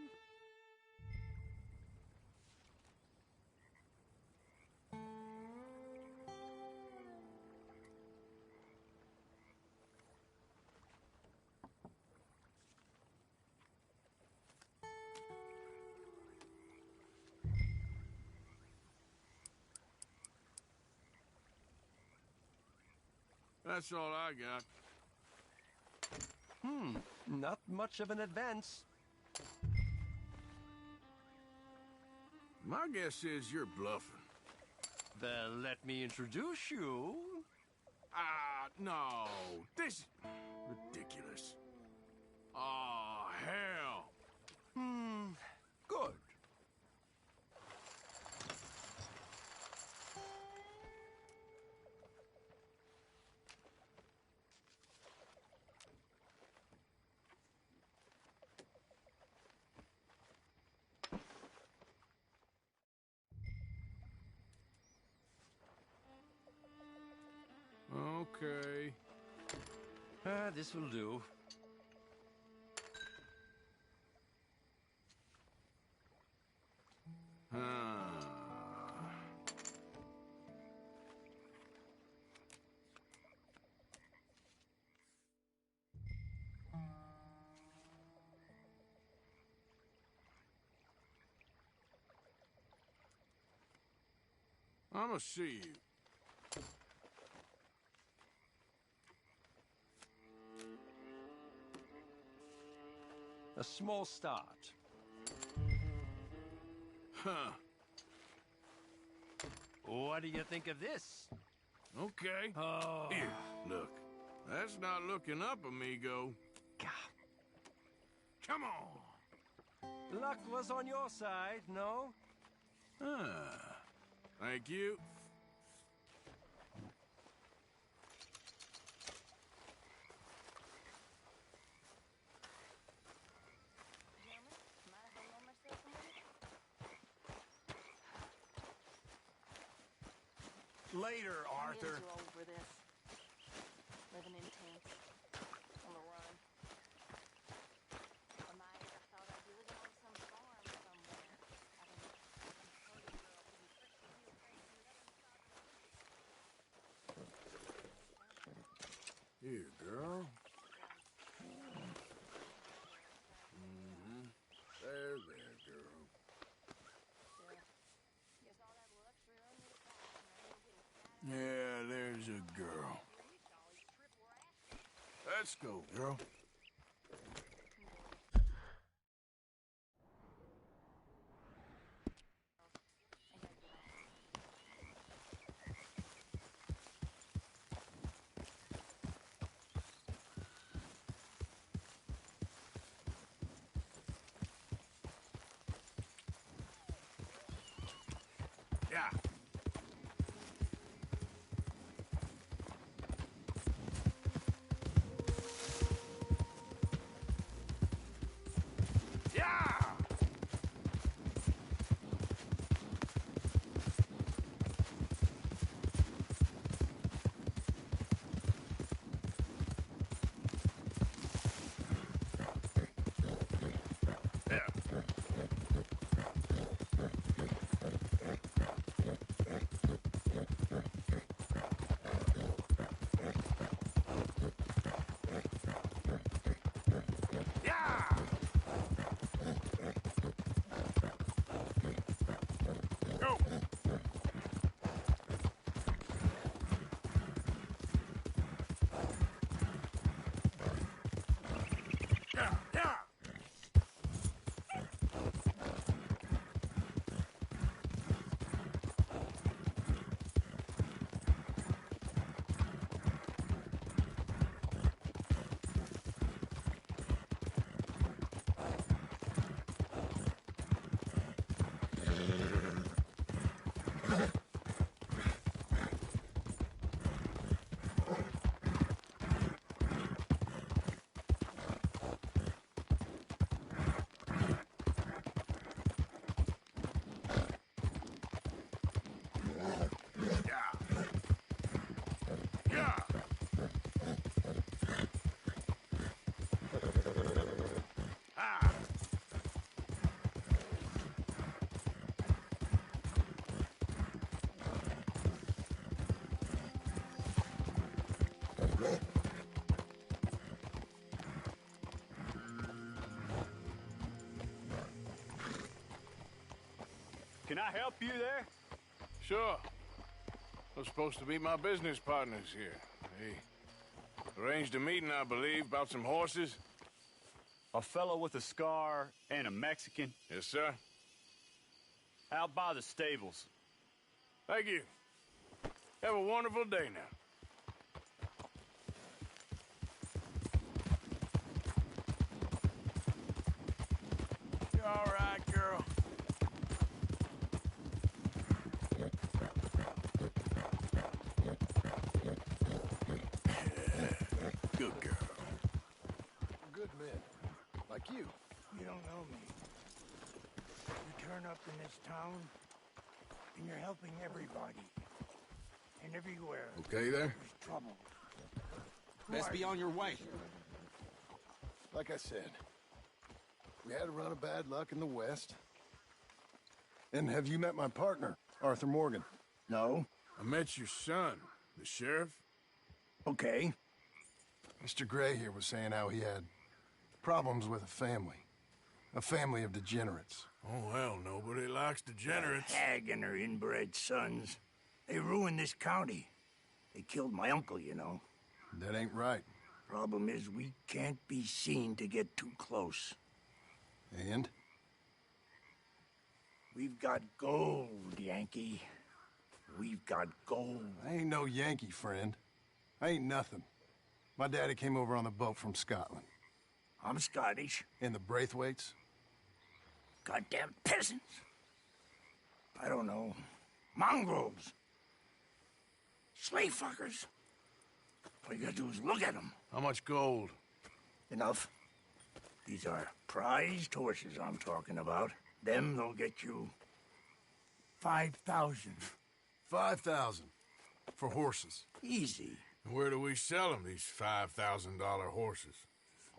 That's all I got. Not much of an advance. My guess is you're bluffing. Well, let me introduce you. No. This is ridiculous. Oh, hell. Good. Okay. This will do. I'ma see you. A small start. Huh. What do you think of this? Okay. Oh. Here, look. That's not looking up, amigo. Come on. Luck was on your side, no? Thank you. Later, Arthur. Too old for this. Living in tents. On the run. For my age, I thought I'd be living on some farm somewhere. Having a party girl who was fresh to you crazy. Here, girl. There, girl. Yeah, there's a girl. Let's go, girl. Yeah. Can I help you there? Sure. Those supposed to be my business partners here. They arranged a meeting, I believe, about some horses. A fellow with a scar and a Mexican. Yes, sir. Out by the stables. Thank you. Have a wonderful day now. You all right, girl? Good girl. Good men. Like you. You don't know me. You turn up in this town, and you're helping everybody. And everywhere. Okay there? There's trouble. Best be on your way. Like I said, we had a run of bad luck in the West. And have you met my partner, Arthur Morgan? No. I met your son, the sheriff. Okay. Mr. Gray here was saying how he had problems with a family of degenerates. Oh, well, nobody likes degenerates. That hag and her inbred sons. They ruined this county. They killed my uncle, you know. That ain't right. Problem is, we can't be seen to get too close. And? We've got gold, Yankee. We've got gold. I ain't no Yankee, friend. I ain't nothing. My daddy came over on the boat from Scotland. I'm Scottish. And the Braithwaites? Goddamn peasants. I don't know. Mongrels. Slave fuckers. All you gotta do is look at them. How much gold? Enough. These are prized horses I'm talking about. Them, they'll get you 5,000. 5,000 for horses. Easy. Where do we sell them, these $5,000 horses?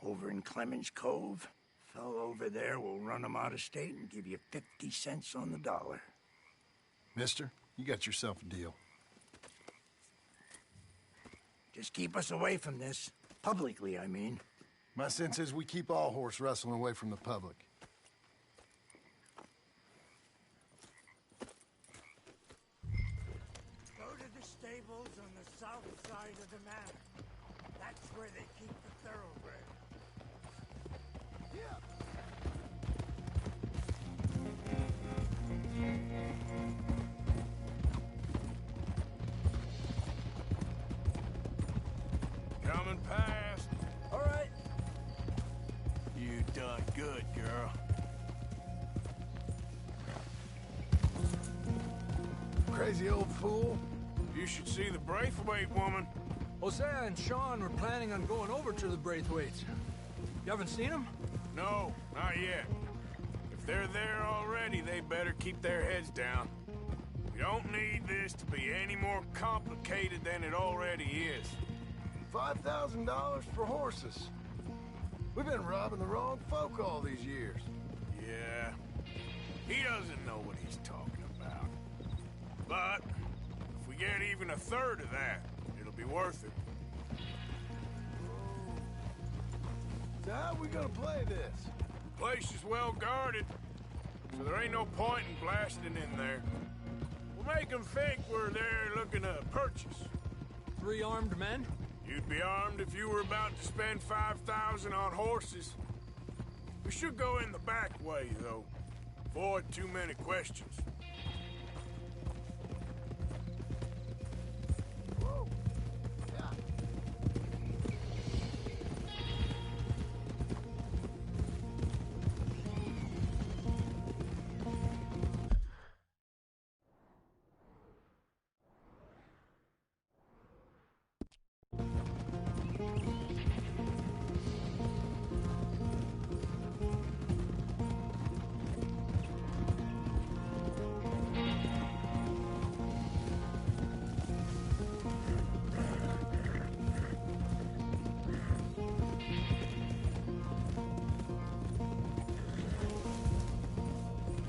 Over in Clemens Cove. Fellow over there will run them out of state and give you 50 cents on the dollar. Mister, you got yourself a deal. Just keep us away from this. Publicly, I mean. My sense is we keep all horse wrestling away from the public. Go to the stables on the south side of the manor. That's where they keep the thoroughbred. Yeah. Coming past. All right. You done good, girl. Crazy old fool. You should see the Braithwaite woman. Hosea and Sean were planning on going over to the Braithwaites. You haven't seen them? No, not yet. If they're there already, they better keep their heads down. We don't need this to be any more complicated than it already is. $5,000 for horses. We've been robbing the wrong folk all these years. Yeah, he doesn't know what he's talking about. But if we get even a third of that, it'll be worth it. So how are we gonna play this? The place is well guarded, so there ain't no point in blasting in there. We'll make them think we're there looking to purchase. 3 armed men? You'd be armed if you were about to spend 5,000 on horses. We should go in the back way, though. Avoid too many questions. Whoa. Yeah.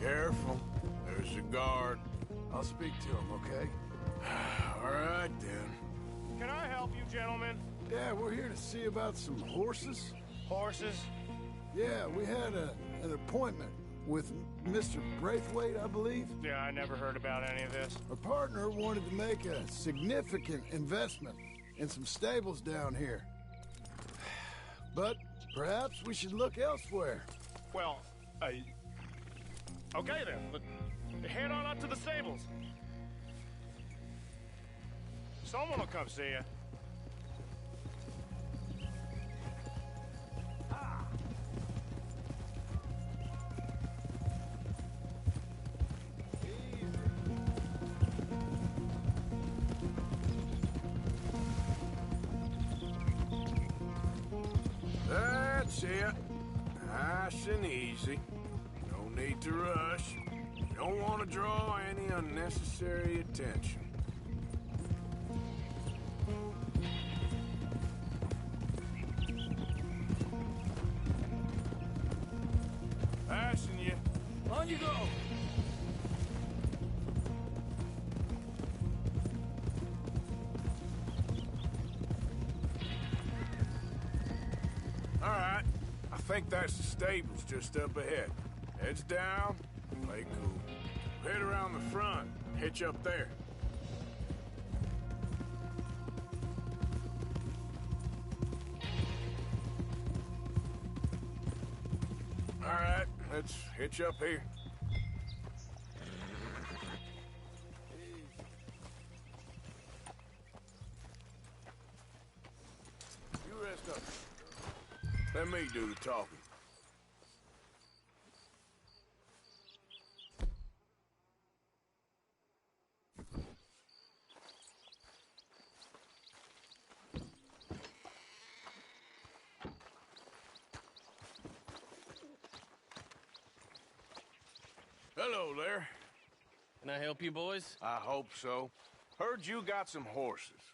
Careful. There's a guard. I'll speak to him, okay? All right, then. Can I help you, gentlemen? Yeah, we're here to see about some horses. Horses? Yeah, we had an appointment with Mr. Braithwaite, I believe. Yeah, I never heard about any of this. Our partner wanted to make a significant investment in some stables down here. But perhaps we should look elsewhere. Well, okay then. Head on up to the stables. Someone will come see you. That's it. Nice and easy. No need to rush. You don't want to draw any unnecessary attention. Passing you. On you go. All right. I think that's the stables just up ahead. Heads down, play cool. Head around the front, hitch up there. All right, let's hitch up here. You rest up. Let me do the talking. Hello there. Can I help you, boys? I hope so. Heard you got some horses.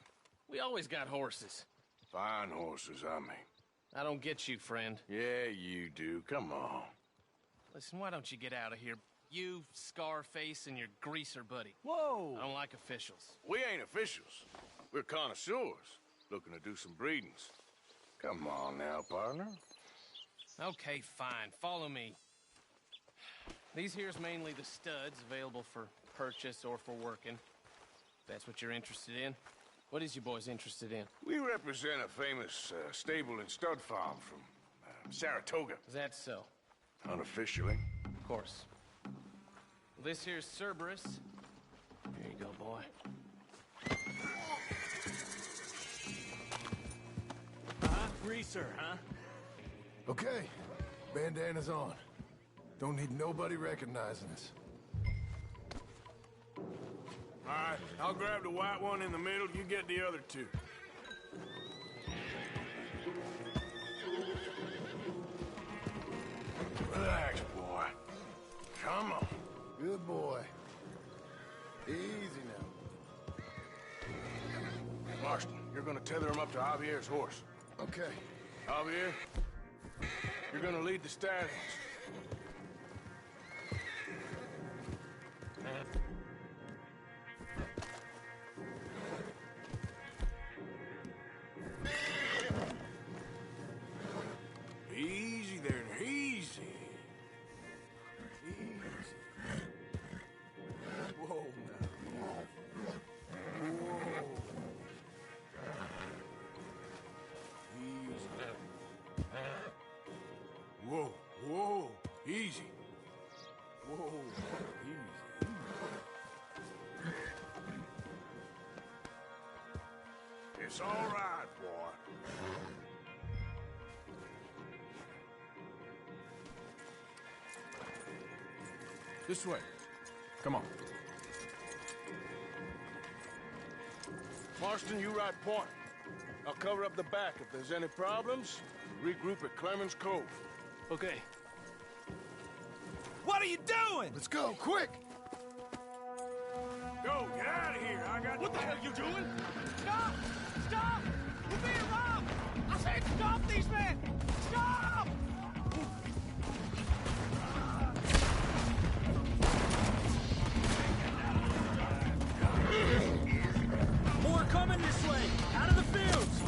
We always got horses. Fine horses, I mean. I don't get you, friend. Yeah, you do. Come on. Listen, why don't you get out of here? You, Scarface, and your greaser buddy. Whoa! I don't like officials. We ain't officials. We're connoisseurs, looking to do some breedings. Come on now, partner. Okay, fine. Follow me. These here's mainly the studs available for purchase or for working. If that's what you're interested in. What is you boys interested in? We represent a famous stable and stud farm from Saratoga. Is that so? Unofficially. Of course. Well, this here's Cerberus. Here you go, boy. Greaser, huh? Okay, bandana's on. Don't need nobody recognizing us. All right, I'll grab the white one in the middle. You get the other two. Relax, boy. Come on. Good boy. Easy now. Marston, you're gonna tether him up to Javier's horse. Okay. Javier, you're gonna lead the stallions. Easy there, easy. Easy. Whoa, now. Whoa. Easy. Whoa, whoa, easy. Whoa, easy. It's all right, boy. This way. Come on. Marston, you ride point. I'll cover up the back. If there's any problems, regroup at Clemens Cove. Okay. What are you doing? Let's go, quick! Go, get out of here. I got... What the hell are you doing? Stop! Stop! You're being robbed! I said stop these men! Stop! More coming this way! Out of the fields!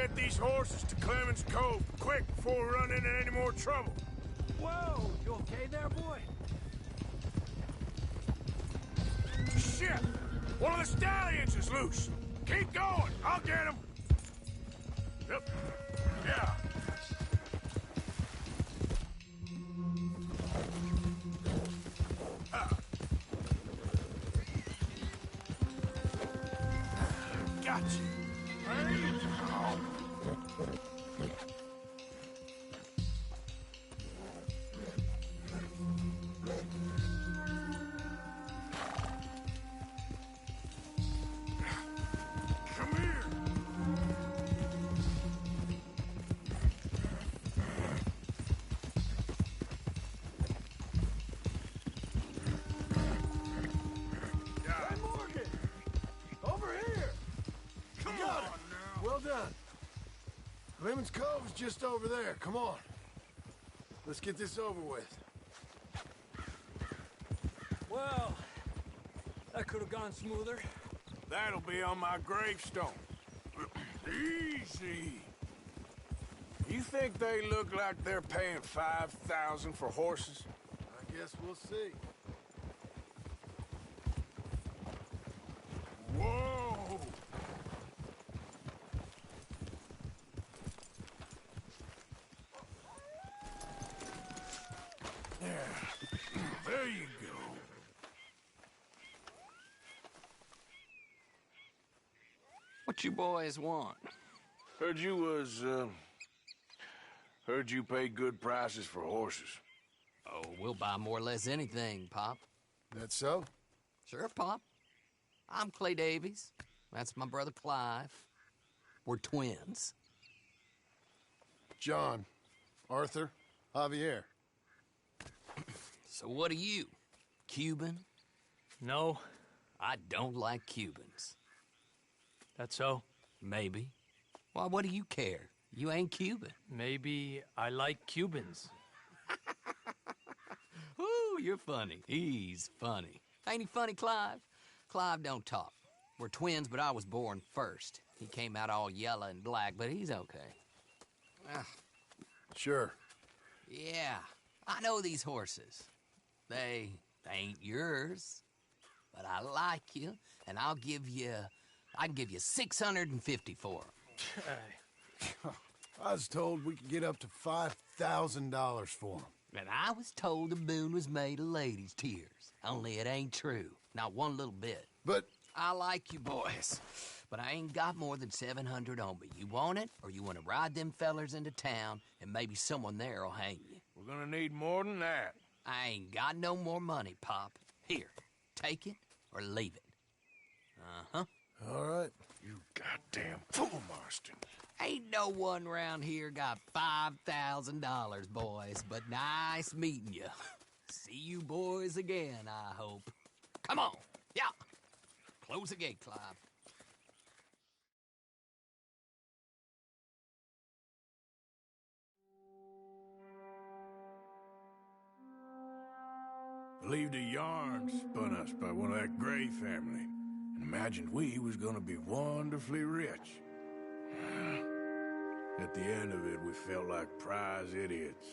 get these horses to Clemens Cove, quick, before we run into any more trouble. Whoa! You okay there, boy? Shit! One of the stallions is loose. Keep going. I'll get him. Yep. Yeah. Gotcha. Come here. Hey, Morgan! Over here! Come You got on it. now. Well done. Clemens Cove's just over there. Come on. Let's get this over with. Well, that could have gone smoother. That'll be on my gravestone. Easy. You think they look like they're paying $5,000 for horses? I guess we'll see. Whoa! There you go. What you boys want? Heard you pay good prices for horses. Oh, we'll buy more or less anything, Pop. That so? Sure, Pop. I'm Clay Davies. That's my brother Clive. We're twins. John, Arthur, Javier. So what are you? Cuban? No. I don't like Cubans. That so? Maybe. Why, what do you care? You ain't Cuban. Maybe I like Cubans. Ooh, you're funny. He's funny. Ain't he funny, Clive? Clive don't talk. We're twins, but I was born first. He came out all yellow and black, but he's okay. Sure. Yeah, I know these horses. They ain't yours, but I like you, and I can give you 650 for them. I was told we could get up to $5,000 for them. And I was told the moon was made of ladies' tears. Only it ain't true. Not one little bit. But I like you boys, but I ain't got more than 700 on me. You want it, or you want to ride them fellers into town, and maybe someone there will hang you? We're gonna need more than that. I ain't got no more money, Pop. Here, take it or leave it. Uh-huh. All right. You goddamn fool, Marston. Ain't no one round here got $5,000, boys, but nice meeting you. See you boys again, I hope. Come on. Yeah. Close the gate, Clive. Believed a yarn spun us by one of that Gray family, and imagined we was gonna be wonderfully rich. At the end of it, we felt like prize idiots.